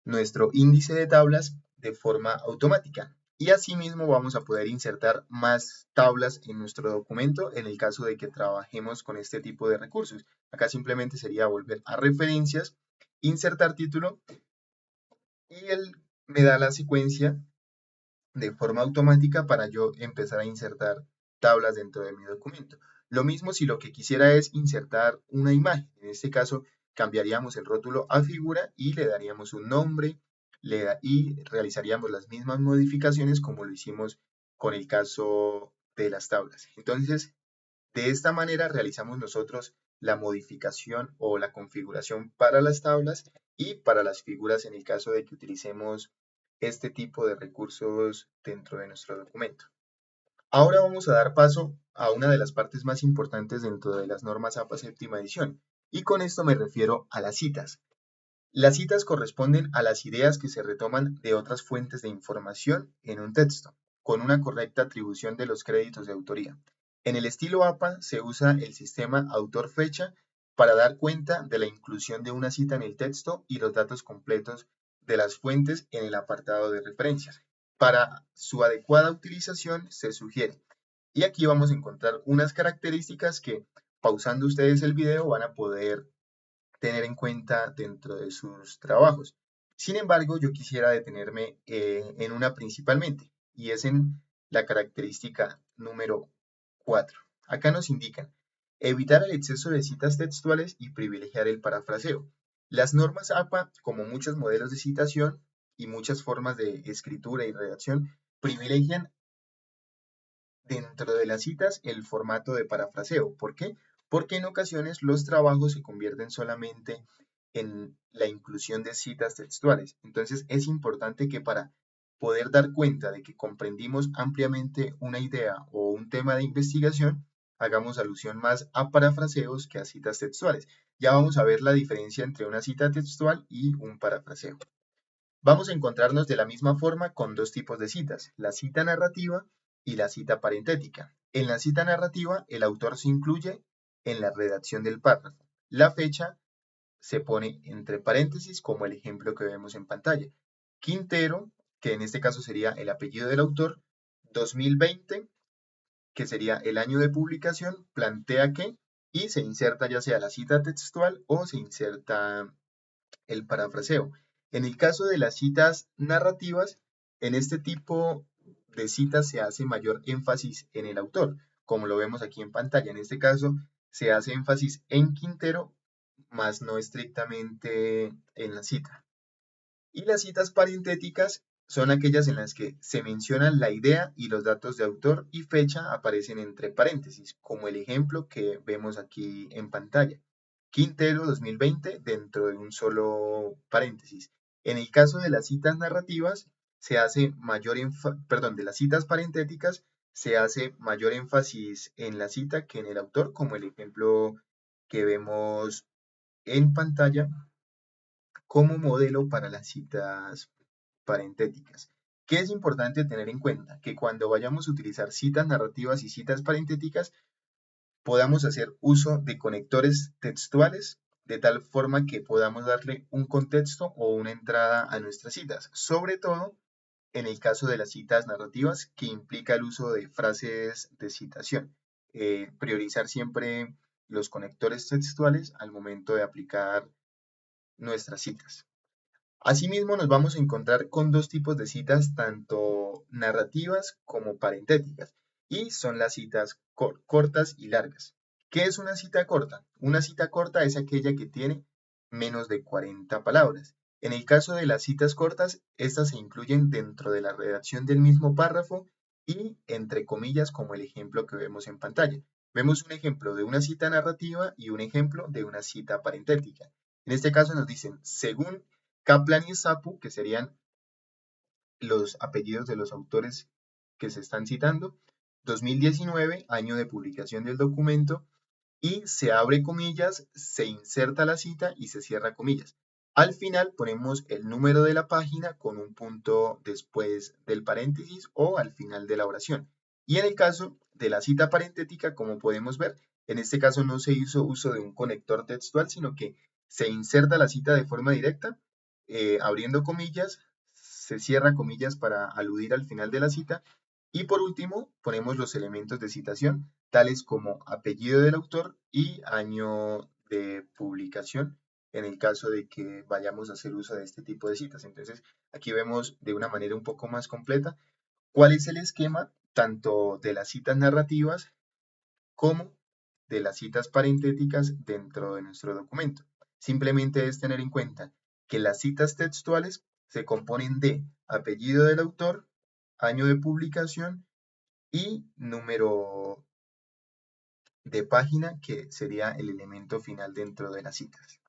nuestro índice de tablas de forma automática. Y asimismo vamos a poder insertar más tablas en nuestro documento en el caso de que trabajemos con este tipo de recursos. Acá simplemente sería volver a referencias, insertar título y él me da la secuencia de forma automática para yo empezar a insertar tablas dentro de mi documento. Lo mismo si lo que quisiera es insertar una imagen. En este caso, cambiaríamos el rótulo a figura y le daríamos un nombre y realizaríamos las mismas modificaciones como lo hicimos con el caso de las tablas. Entonces, de esta manera realizamos nosotros la modificación o la configuración para las tablas y para las figuras en el caso de que utilicemos este tipo de recursos dentro de nuestro documento. Ahora vamos a dar paso a una de las partes más importantes dentro de las normas APA séptima edición, y con esto me refiero a las citas. Las citas corresponden a las ideas que se retoman de otras fuentes de información en un texto, con una correcta atribución de los créditos de autoría. En el estilo APA se usa el sistema autor-fecha para dar cuenta de la inclusión de una cita en el texto y los datos completos de las fuentes en el apartado de referencias. Para su adecuada utilización se sugiere. Y aquí vamos a encontrar unas características que, pausando ustedes el video, van a poder tener en cuenta dentro de sus trabajos. Sin embargo, yo quisiera detenerme en una principalmente, y es en la característica número 4. Acá nos indican evitar el exceso de citas textuales y privilegiar el parafraseo. Las normas APA, como muchos modelos de citación y muchas formas de escritura y redacción, privilegian dentro de las citas el formato de parafraseo. ¿Por qué? Porque en ocasiones los trabajos se convierten solamente en la inclusión de citas textuales. Entonces es importante que para poder dar cuenta de que comprendimos ampliamente una idea o un tema de investigación, hagamos alusión más a parafraseos que a citas textuales. Ya vamos a ver la diferencia entre una cita textual y un parafraseo. Vamos a encontrarnos de la misma forma con dos tipos de citas, la cita narrativa y la cita parentética. En la cita narrativa, el autor se incluye en la redacción del párrafo. La fecha se pone entre paréntesis, como el ejemplo que vemos en pantalla. Quintero, que en este caso sería el apellido del autor, 2020, que sería el año de publicación, plantea que, y se inserta ya sea la cita textual o se inserta el parafraseo. En el caso de las citas narrativas, en este tipo de citas se hace mayor énfasis en el autor, como lo vemos aquí en pantalla. En este caso, se hace énfasis en Quintero, más no estrictamente en la cita. Y las citas parentéticas son aquellas en las que se menciona la idea y los datos de autor y fecha aparecen entre paréntesis, como el ejemplo que vemos aquí en pantalla. Quintero 2020 dentro de un solo paréntesis. En el caso de las citas narrativas, se hace mayor de las citas parentéticas, se hace mayor énfasis en la cita que en el autor, como el ejemplo que vemos en pantalla como modelo para las citas parentéticas. ¿Qué es importante tener en cuenta? Que cuando vayamos a utilizar citas narrativas y citas parentéticas, podamos hacer uso de conectores textuales de tal forma que podamos darle un contexto o una entrada a nuestras citas, sobre todo en el caso de las citas narrativas que implica el uso de frases de citación. Priorizar siempre los conectores textuales al momento de aplicar nuestras citas. Asimismo, nos vamos a encontrar con dos tipos de citas, tanto narrativas como parentéticas, y son las citas cortas y largas. ¿Qué es una cita corta? Una cita corta es aquella que tiene menos de 40 palabras. En el caso de las citas cortas, estas se incluyen dentro de la redacción del mismo párrafo y entre comillas, como el ejemplo que vemos en pantalla. Vemos un ejemplo de una cita narrativa y un ejemplo de una cita parentética. En este caso nos dicen, según Kaplan y Sapu, que serían los apellidos de los autores que se están citando, 2019, año de publicación del documento, y se abre comillas, se inserta la cita y se cierra comillas. Al final ponemos el número de la página con un punto después del paréntesis o al final de la oración. Y en el caso de la cita parentética, como podemos ver, en este caso no se hizo uso de un conector textual, sino que se inserta la cita de forma directa, abriendo comillas, se cierra comillas para aludir al final de la cita y por último ponemos los elementos de citación, tales como apellido del autor y año de publicación en el caso de que vayamos a hacer uso de este tipo de citas. Entonces, aquí vemos de una manera un poco más completa cuál es el esquema tanto de las citas narrativas como de las citas parentéticas dentro de nuestro documento. Simplemente es tener en cuenta que las citas textuales se componen de apellido del autor, año de publicación y número de página, que sería el elemento final dentro de las citas.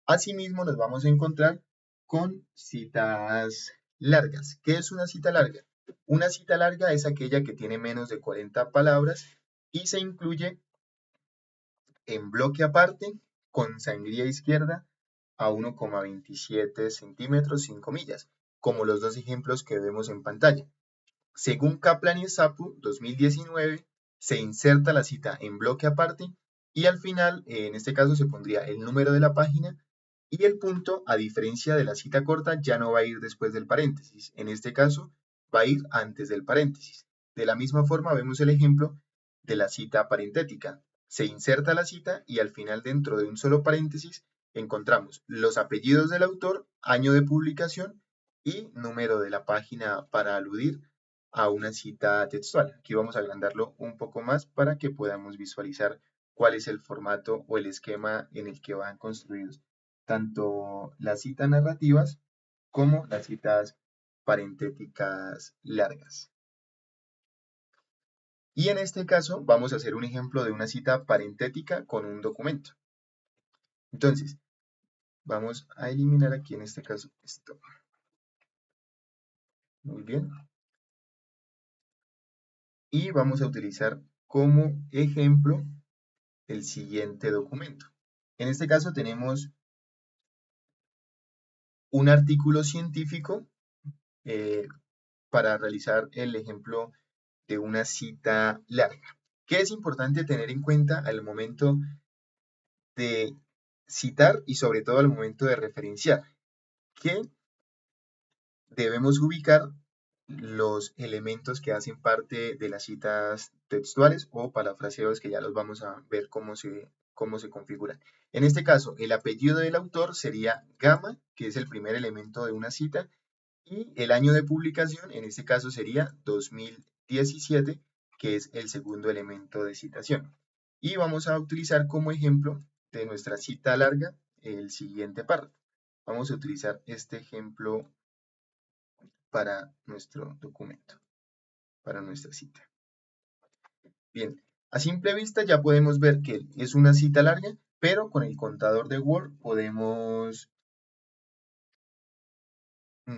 Asimismo, nos vamos a encontrar con citas largas. ¿Qué es una cita larga? Una cita larga es aquella que tiene menos de 40 palabras y se incluye en bloque aparte con sangría izquierda a 1,27 centímetros 5 millas, como los dos ejemplos que vemos en pantalla. Según Kaplan y Sapu 2019, se inserta la cita en bloque aparte y al final, en este caso, se pondría el número de la página y el punto, a diferencia de la cita corta, ya no va a ir después del paréntesis. En este caso, va a ir antes del paréntesis. De la misma forma, vemos el ejemplo de la cita parentética. Se inserta la cita y al final, dentro de un solo paréntesis, encontramos los apellidos del autor, año de publicación y número de la página para aludir a una cita textual. Aquí vamos a agrandarlo un poco más para que podamos visualizar cuál es el formato o el esquema en el que van construidos tanto las citas narrativas como las citas parentéticas largas. Y en este caso vamos a hacer un ejemplo de una cita parentética con un documento. Entonces, vamos a eliminar aquí en este caso esto. Muy bien. Y vamos a utilizar como ejemplo el siguiente documento. En este caso tenemos un artículo científico para realizar el ejemplo de una cita larga. ¿Qué es importante tener en cuenta al momento de citar y sobre todo al momento de referenciar? Que debemos ubicar los elementos que hacen parte de las citas textuales o parafraseos, que ya los vamos a ver cómo se configuran. En este caso, el apellido del autor sería gamma, que es el primer elemento de una cita, y el año de publicación, en este caso sería 2017, que es el segundo elemento de citación. Y vamos a utilizar como ejemplo de nuestra cita larga el siguiente párrafo. Vamos a utilizar este ejemplo para nuestro documento, para nuestra cita. Bien, a simple vista ya podemos ver que es una cita larga, pero con el contador de Word podemos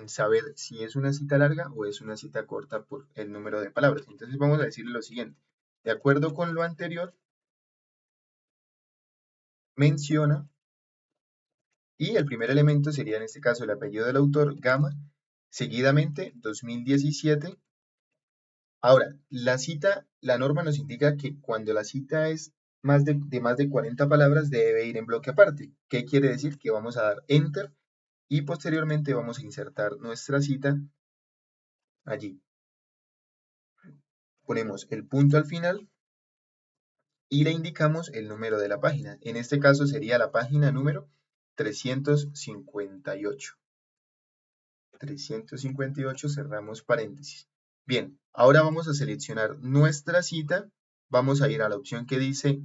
saber si es una cita larga o es una cita corta por el número de palabras. Entonces vamos a decirle lo siguiente. De acuerdo con lo anterior, menciona, y el primer elemento sería en este caso el apellido del autor, Gama, seguidamente 2017. Ahora, la cita, la norma nos indica que cuando la cita es más de 40 palabras debe ir en bloque aparte. ¿Qué quiere decir? Que vamos a dar Enter y posteriormente vamos a insertar nuestra cita allí. Ponemos el punto al final y le indicamos el número de la página. En este caso sería la página número 358. 358, cerramos paréntesis. Bien, ahora vamos a seleccionar nuestra cita. Vamos a ir a la opción que dice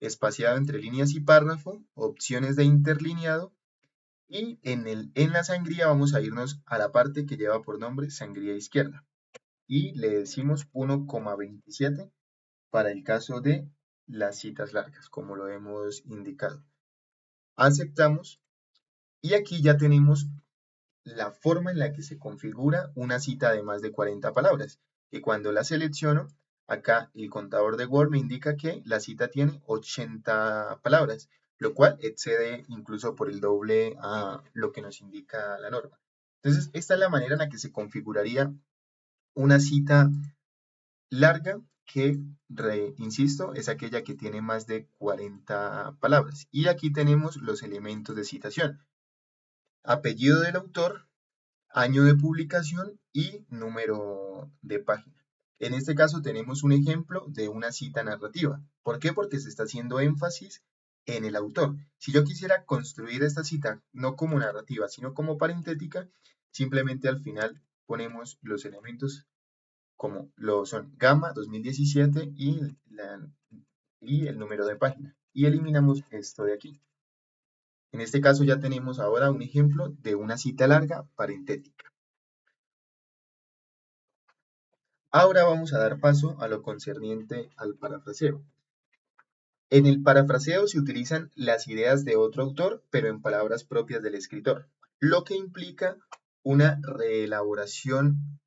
espaciado entre líneas y párrafo, opciones de interlineado. Y en la sangría vamos a irnos a la parte que lleva por nombre sangría izquierda. Y le decimos 1,27 para el caso de las citas largas, como lo hemos indicado. Aceptamos y aquí ya tenemos la forma en la que se configura una cita de más de 40 palabras. Y cuando la selecciono, acá el contador de Word me indica que la cita tiene 80 palabras, lo cual excede incluso por el doble a lo que nos indica la norma. Entonces, esta es la manera en la que se configuraría una cita larga que, insisto, es aquella que tiene más de 40 palabras. Y aquí tenemos los elementos de citación. Apellido del autor, año de publicación y número de página. En este caso tenemos un ejemplo de una cita narrativa. ¿Por qué? Porque se está haciendo énfasis en el autor. Si yo quisiera construir esta cita no como narrativa, sino como parentética, simplemente al final ponemos los elementos como lo son Gamma 2017 y el número de página. Y eliminamos esto de aquí. En este caso ya tenemos ahora un ejemplo de una cita larga parentética. Ahora vamos a dar paso a lo concerniente al parafraseo. En el parafraseo se utilizan las ideas de otro autor, pero en palabras propias del escritor, lo que implica una reelaboración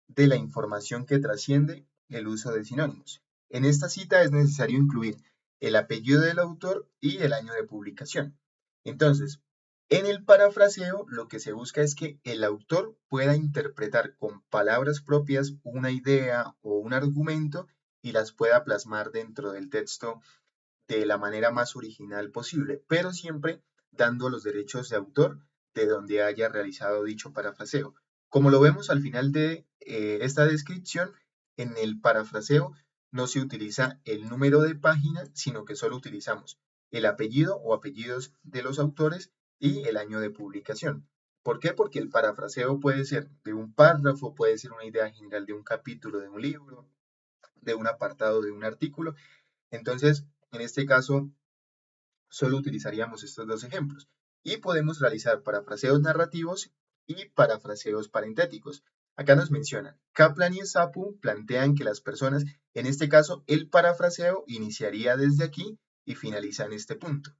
de la información que trasciende el uso de sinónimos. En esta cita es necesario incluir el apellido del autor y el año de publicación. Entonces, en el parafraseo lo que se busca es que el autor pueda interpretar con palabras propias una idea o un argumento y las pueda plasmar dentro del texto de la manera más original posible, pero siempre dando los derechos de autor de donde haya realizado dicho parafraseo. Como lo vemos al final de esta descripción, en el parafraseo no se utiliza el número de página, sino que solo utilizamos el apellido o apellidos de los autores y el año de publicación. ¿Por qué? Porque el parafraseo puede ser de un párrafo, puede ser una idea general de un capítulo de un libro, de un apartado de un artículo. Entonces, en este caso, solo utilizaríamos estos dos ejemplos y podemos realizar parafraseos narrativos y parafraseos parentéticos. Acá nos mencionan, Kaplan y Esapu plantean que las personas, en este caso, el parafraseo iniciaría desde aquí y finaliza en este punto.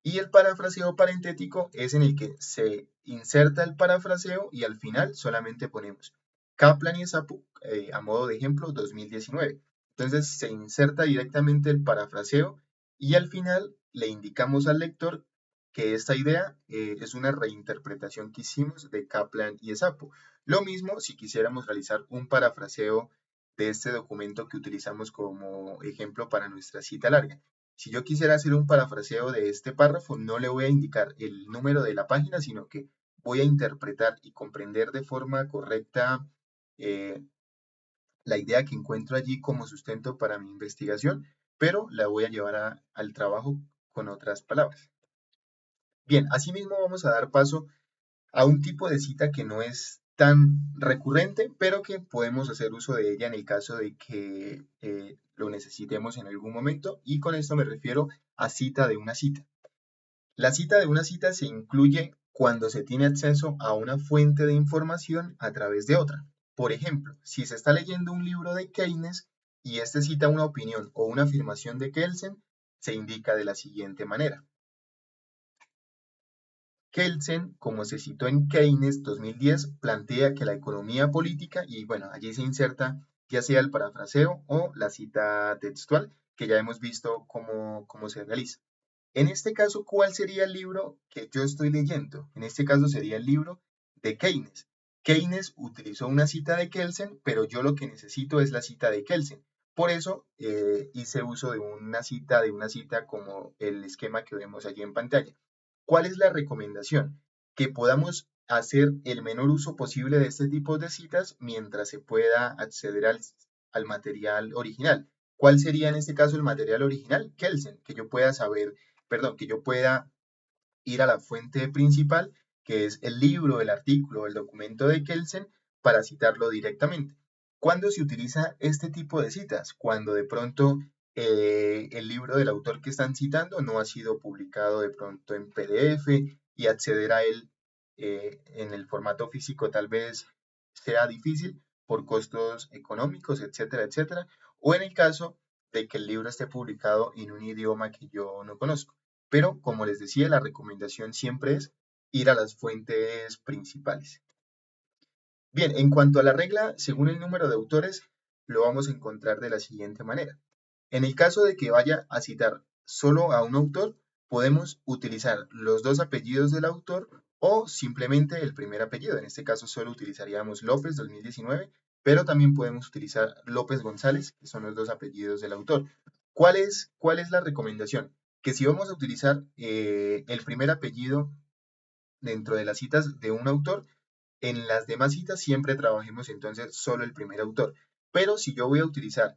Y el parafraseo parentético es en el que se inserta el parafraseo y al final solamente ponemos Kaplan y Esapu, a modo de ejemplo, 2019. Entonces se inserta directamente el parafraseo y al final le indicamos al lector que esta idea es una reinterpretación que hicimos de Kaplan y Esapu. Lo mismo si quisiéramos realizar un parafraseo de este documento que utilizamos como ejemplo para nuestra cita larga. Si yo quisiera hacer un parafraseo de este párrafo, no le voy a indicar el número de la página, sino que voy a interpretar y comprender de forma correcta eh, la idea que encuentro allí como sustento para mi investigación, pero la voy a llevar al trabajo con otras palabras. Bien, asimismo vamos a dar paso a un tipo de cita que no es tan recurrente, pero que podemos hacer uso de ella en el caso de que lo necesitemos en algún momento, y con esto me refiero a cita de una cita. La cita de una cita se incluye cuando se tiene acceso a una fuente de información a través de otra. Por ejemplo, si se está leyendo un libro de Keynes y este cita una opinión o una afirmación de Kelsen, se indica de la siguiente manera. Kelsen, como se citó en Keynes 2010, plantea que la economía política, y bueno, allí se inserta ya sea el parafraseo o la cita textual, que ya hemos visto cómo se realiza. En este caso, ¿cuál sería el libro que yo estoy leyendo? En este caso sería el libro de Keynes. Keynes utilizó una cita de Kelsen, pero yo lo que necesito es la cita de Kelsen. Por eso hice uso de una cita como el esquema que vemos allí en pantalla. ¿Cuál es la recomendación? Que podamos hacer el menor uso posible de este tipo de citas mientras se pueda acceder al material original. ¿Cuál sería en este caso el material original? Kelsen, que yo pueda saber, perdón, que yo pueda ir a la fuente principal, que es el libro, el artículo, el documento de Kelsen, para citarlo directamente. ¿Cuándo se utiliza este tipo de citas? Cuando de pronto el libro del autor que están citando no ha sido publicado de pronto en PDF y acceder a él en el formato físico tal vez sea difícil por costos económicos, etcétera, etcétera, o en el caso de que el libro esté publicado en un idioma que yo no conozco. Pero, como les decía, la recomendación siempre es ir a las fuentes principales. Bien, en cuanto a la regla, según el número de autores, lo vamos a encontrar de la siguiente manera. En el caso de que vaya a citar solo a un autor, podemos utilizar los dos apellidos del autor o simplemente el primer apellido. En este caso solo utilizaríamos López 2019, pero también podemos utilizar López González, que son los dos apellidos del autor. ¿Cuál es la recomendación? Que si vamos a utilizar el primer apellido dentro de las citas de un autor, en las demás citas siempre trabajemos entonces solo el primer autor. Pero si yo voy a utilizar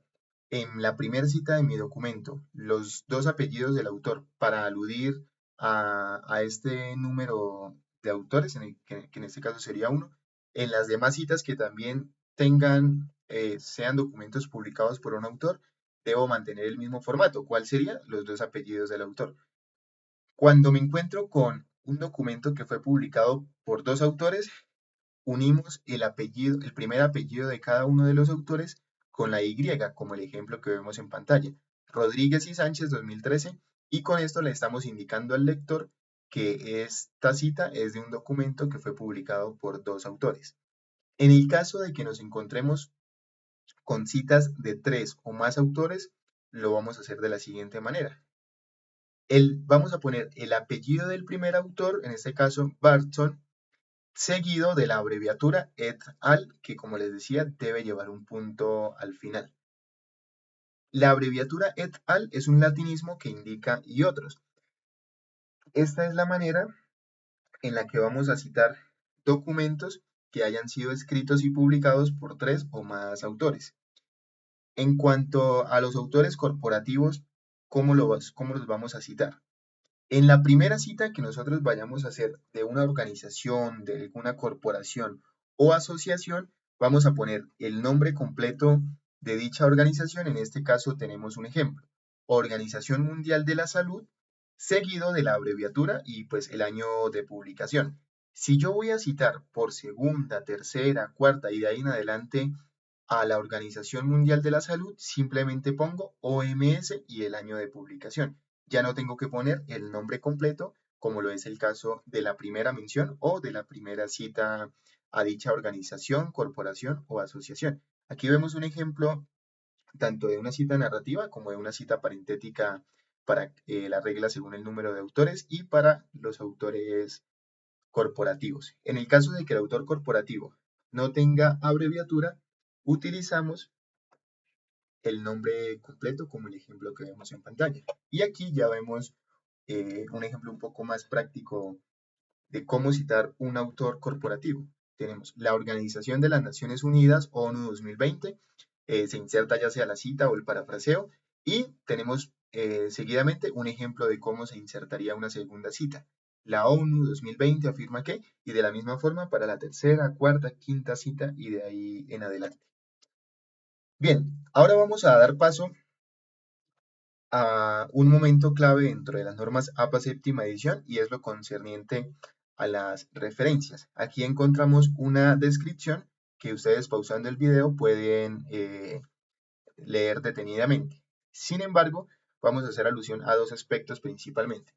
en la primera cita de mi documento los dos apellidos del autor para aludir a este número de autores, que en este caso sería uno, en las demás citas que también tengan, sean documentos publicados por un autor, debo mantener el mismo formato. ¿Cuál sería? Los dos apellidos del autor. Cuando me encuentro con un documento que fue publicado por dos autores, unimos el apellido, el primer apellido de cada uno de los autores con la Y, como el ejemplo que vemos en pantalla. Rodríguez y Sánchez 2013, y con esto le estamos indicando al lector que esta cita es de un documento que fue publicado por dos autores. En el caso de que nos encontremos con citas de tres o más autores, lo vamos a hacer de la siguiente manera. Vamos a poner el apellido del primer autor, en este caso Barton, seguido de la abreviatura et al, que como les decía, debe llevar un punto al final. La abreviatura et al es un latinismo que indica y otros. Esta es la manera en la que vamos a citar documentos que hayan sido escritos y publicados por tres o más autores. En cuanto a los autores corporativos, ¿cómo los vamos a citar? En la primera cita que nosotros vayamos a hacer de una organización, de alguna corporación o asociación, vamos a poner el nombre completo de dicha organización. En este caso tenemos un ejemplo: Organización Mundial de la Salud, seguido de la abreviatura y pues el año de publicación. Si yo voy a citar por segunda, tercera, cuarta y de ahí en adelante a la Organización Mundial de la Salud, simplemente pongo OMS y el año de publicación. Ya no tengo que poner el nombre completo, como lo es el caso de la primera mención o de la primera cita a dicha organización, corporación o asociación. Aquí vemos un ejemplo tanto de una cita narrativa como de una cita parentética para la regla según el número de autores y para los autores corporativos. En el caso de que el autor corporativo no tenga abreviatura, utilizamos el nombre completo como el ejemplo que vemos en pantalla. Y aquí ya vemos un ejemplo un poco más práctico de cómo citar un autor corporativo. Tenemos la Organización de las Naciones Unidas, ONU 2020, se inserta ya sea la cita o el parafraseo, y tenemos seguidamente un ejemplo de cómo se insertaría una segunda cita. La ONU 2020 afirma que, y de la misma forma para la tercera, cuarta, quinta cita y de ahí en adelante. Bien, ahora vamos a dar paso a un momento clave dentro de las normas APA séptima edición, y es lo concerniente a las referencias. Aquí encontramos una descripción que ustedes pausando el video pueden leer detenidamente. Sin embargo, vamos a hacer alusión a dos aspectos principalmente.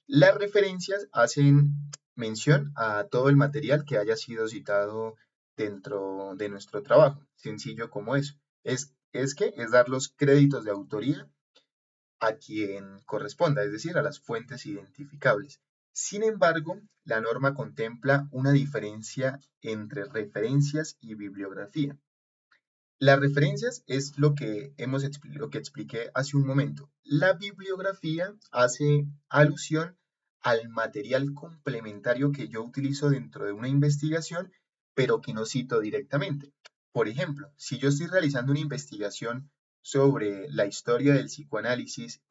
Las referencias hacen mención a todo el material que haya sido citado dentro de nuestro trabajo, sencillo como eso. Es dar los créditos de autoría a quien corresponda, es decir, a las fuentes identificables. Sin embargo, la norma contempla una diferencia entre referencias y bibliografía. Las referencias es lo que expliqué hace un momento. La bibliografía hace alusión al material complementario que yo utilizo dentro de una investigación, pero que no cito directamente. Por ejemplo, si yo estoy realizando una investigación sobre la historia del psicoanálisis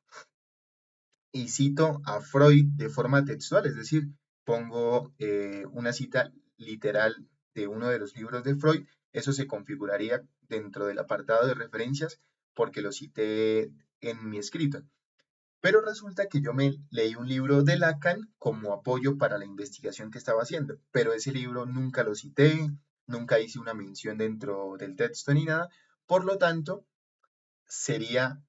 y cito a Freud de forma textual, es decir, pongo una cita literal de uno de los libros de Freud, eso se configuraría dentro del apartado de referencias porque lo cité en mi escrito. Pero resulta que yo me leí un libro de Lacan como apoyo para la investigación que estaba haciendo, pero ese libro nunca lo cité, nunca hice una mención dentro del texto ni nada, por lo tanto, sería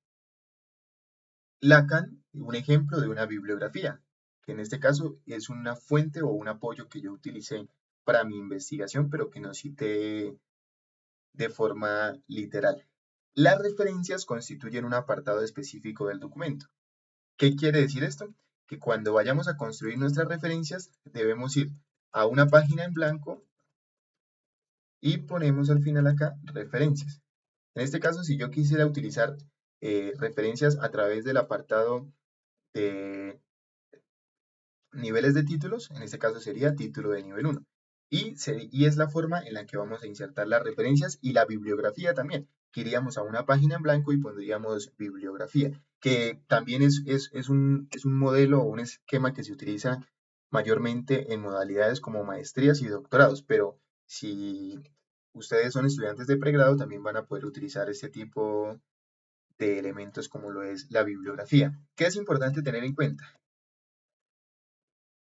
Lacan un ejemplo de una bibliografía, que en este caso es una fuente o un apoyo que yo utilicé para mi investigación, pero que no cité de forma literal. Las referencias constituyen un apartado específico del documento. ¿Qué quiere decir esto? Que cuando vayamos a construir nuestras referencias, debemos ir a una página en blanco y ponemos al final acá referencias. En este caso, si yo quisiera utilizar referencias a través del apartado de niveles de títulos, en este caso sería título de nivel 1. Y es la forma en la que vamos a insertar las referencias y la bibliografía también. que iríamos a una página en blanco y pondríamos bibliografía, que también es un modelo o un esquema que se utiliza mayormente en modalidades como maestrías y doctorados, pero si ustedes son estudiantes de pregrado, también van a poder utilizar este tipo de elementos como lo es la bibliografía. ¿Qué es importante tener en cuenta?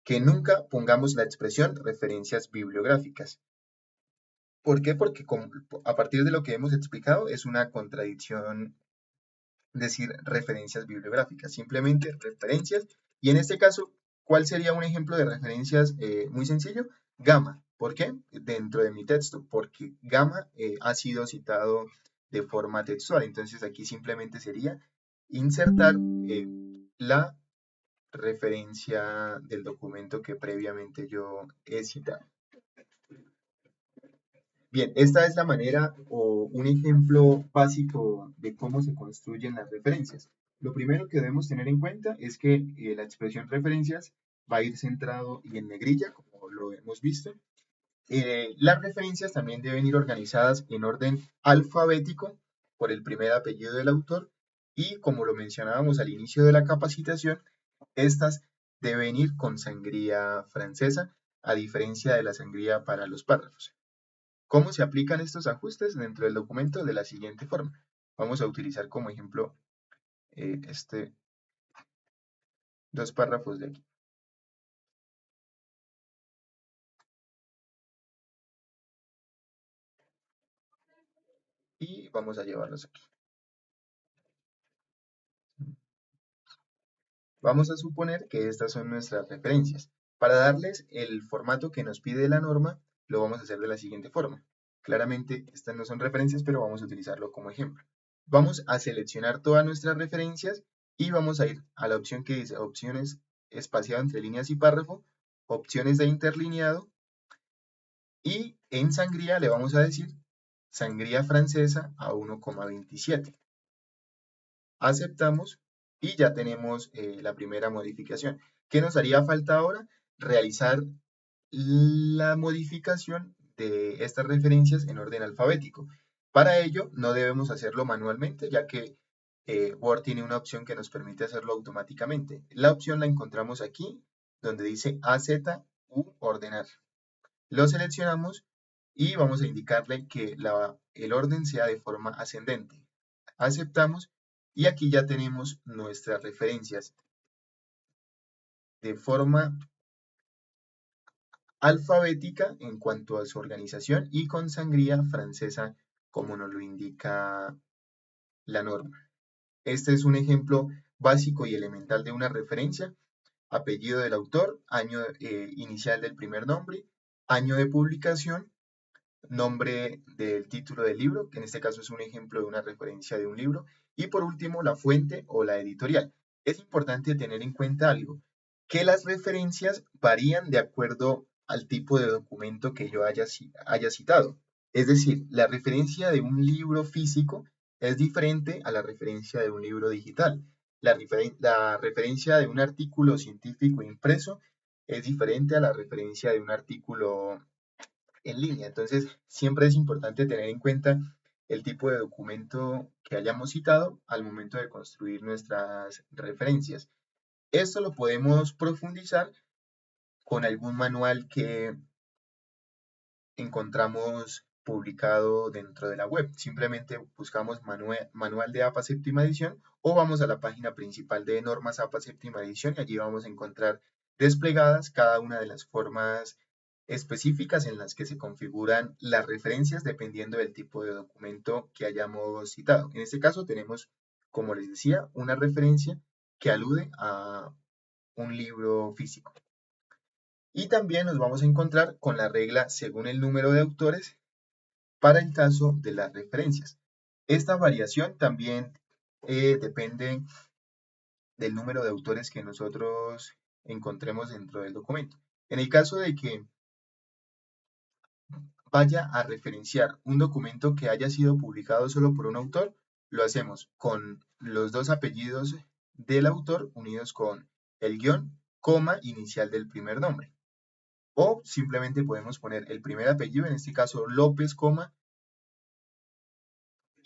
Que nunca pongamos la expresión referencias bibliográficas. ¿Por qué? Porque a partir de lo que hemos explicado es una contradicción decir referencias bibliográficas, simplemente referencias. Y en este caso, ¿cuál sería un ejemplo de referencias muy sencillo? Gamma. ¿Por qué? Dentro de mi texto, porque gamma ha sido citado de forma textual. Entonces aquí simplemente sería insertar la referencia del documento que previamente yo he citado. Bien, esta es la manera o un ejemplo básico de cómo se construyen las referencias. Lo primero que debemos tener en cuenta es que la expresión referencias va a ir centrado y en negrilla, como lo hemos visto. Las referencias también deben ir organizadas en orden alfabético por el primer apellido del autor y, como lo mencionábamos al inicio de la capacitación, estas deben ir con sangría francesa, a diferencia de la sangría para los párrafos. ¿Cómo se aplican estos ajustes dentro del documento? De la siguiente forma. Vamos a utilizar como ejemplo este dos párrafos de aquí y vamos a llevarlos aquí. Vamos a suponer que estas son nuestras referencias. Para darles el formato que nos pide la norma, lo vamos a hacer de la siguiente forma. Claramente, estas no son referencias, pero vamos a utilizarlo como ejemplo. Vamos a seleccionar todas nuestras referencias y vamos a ir a la opción que dice opciones espaciado entre líneas y párrafo, opciones de interlineado y en sangría le vamos a decir sangría francesa a 1,27. Aceptamos y ya tenemos la primera modificación. ¿Qué nos haría falta ahora? Realizar la modificación de estas referencias en orden alfabético. Para ello no debemos hacerlo manualmente, ya que Word tiene una opción que nos permite hacerlo automáticamente. La opción la encontramos aquí, donde dice AZU ordenar. Lo seleccionamos y vamos a indicarle que el orden sea de forma ascendente. Aceptamos y aquí ya tenemos nuestras referencias de forma alfabética en cuanto a su organización y con sangría francesa como nos lo indica la norma. Este es un ejemplo básico y elemental de una referencia: apellido del autor, año inicial del primer nombre, año de publicación, nombre del título del libro, que en este caso es un ejemplo de una referencia de un libro, y por último la fuente o la editorial. Es importante tener en cuenta algo, que las referencias varían de acuerdo al tipo de documento que yo haya citado. Es decir, la referencia de un libro físico es diferente a la referencia de un libro digital. La referencia de un artículo científico impreso es diferente a la referencia de un artículo en línea. Entonces, siempre es importante tener en cuenta el tipo de documento que hayamos citado al momento de construir nuestras referencias. Esto lo podemos profundizar con algún manual que encontramos publicado dentro de la web. Simplemente buscamos manual de APA séptima edición o vamos a la página principal de normas APA séptima edición y allí vamos a encontrar desplegadas cada una de las formas específicas en las que se configuran las referencias dependiendo del tipo de documento que hayamos citado. En este caso tenemos, como les decía, una referencia que alude a un libro físico. Y también nos vamos a encontrar con la regla según el número de autores para el caso de las referencias. Esta variación también depende del número de autores que nosotros encontremos dentro del documento. En el caso de que vaya a referenciar un documento que haya sido publicado solo por un autor, lo hacemos con los dos apellidos del autor unidos con el guión, coma inicial del primer nombre. O simplemente podemos poner el primer apellido, en este caso López, coma,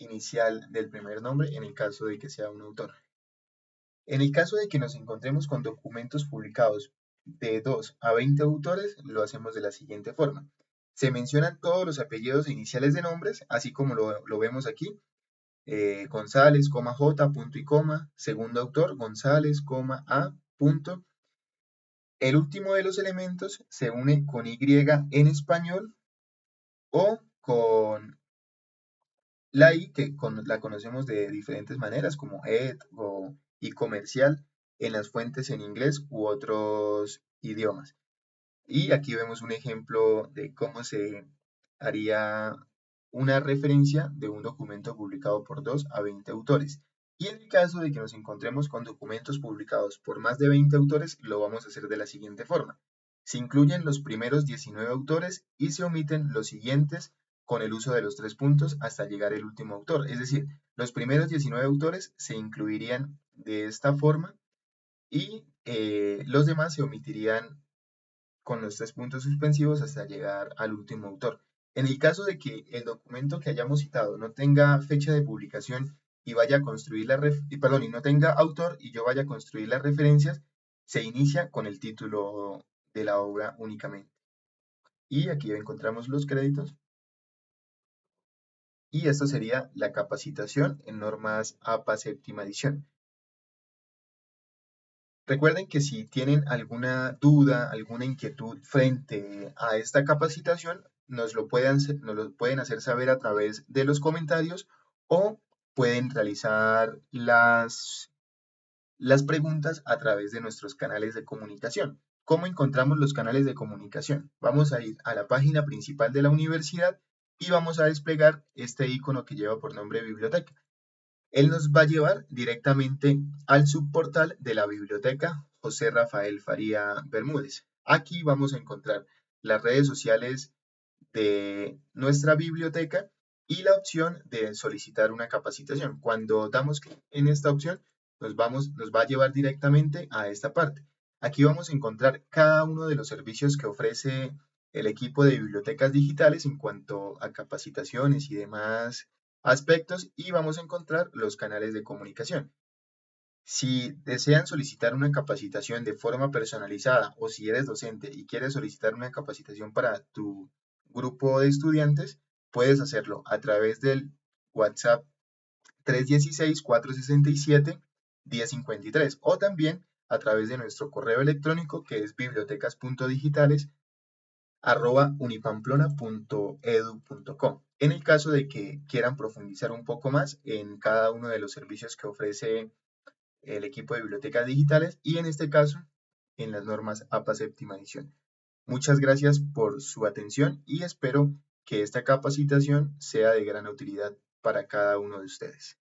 inicial del primer nombre en el caso de que sea un autor. En el caso de que nos encontremos con documentos publicados de 2 a 20 autores, lo hacemos de la siguiente forma. Se mencionan todos los apellidos e iniciales de nombres, así como lo vemos aquí. González, J, punto y coma, segundo autor, González, A, punto. El último de los elementos se une con Y en español o con la I, que la conocemos de diferentes maneras, como ed o y comercial en las fuentes en inglés u otros idiomas. Y aquí vemos un ejemplo de cómo se haría una referencia de un documento publicado por 2 a 20 autores. Y en el caso de que nos encontremos con documentos publicados por más de 20 autores, lo vamos a hacer de la siguiente forma. Se incluyen los primeros 19 autores y se omiten los siguientes con el uso de los 3 puntos hasta llegar al último autor. Es decir, los primeros 19 autores se incluirían de esta forma y los demás se omitirían con los 3 puntos suspensivos hasta llegar al último autor. En el caso de que el documento que hayamos citado no tenga fecha de publicación y vaya a construir y no tenga autor y yo vaya a construir las referencias, se inicia con el título de la obra únicamente. Y aquí encontramos los créditos. Y esto sería la capacitación en normas APA séptima edición. Recuerden que si tienen alguna duda, alguna inquietud frente a esta capacitación, nos lo pueden hacer saber a través de los comentarios o pueden realizar las preguntas a través de nuestros canales de comunicación. ¿Cómo encontramos los canales de comunicación? Vamos a ir a la página principal de la universidad y vamos a desplegar este icono que lleva por nombre biblioteca. Él nos va a llevar directamente al subportal de la biblioteca José Rafael Faría Bermúdez. Aquí vamos a encontrar las redes sociales de nuestra biblioteca y la opción de solicitar una capacitación. Cuando damos clic en esta opción, nos va a llevar directamente a esta parte. Aquí vamos a encontrar cada uno de los servicios que ofrece el equipo de bibliotecas digitales en cuanto a capacitaciones y demás aspectos y vamos a encontrar los canales de comunicación. Si desean solicitar una capacitación de forma personalizada o si eres docente y quieres solicitar una capacitación para tu grupo de estudiantes, puedes hacerlo a través del WhatsApp 316-467-1053 o también a través de nuestro correo electrónico que es bibliotecas.digitales@unipamplona.edu.com. En el caso de que quieran profundizar un poco más en cada uno de los servicios que ofrece el equipo de bibliotecas digitales y en este caso en las normas APA séptima edición. Muchas gracias por su atención y espero que esta capacitación sea de gran utilidad para cada uno de ustedes.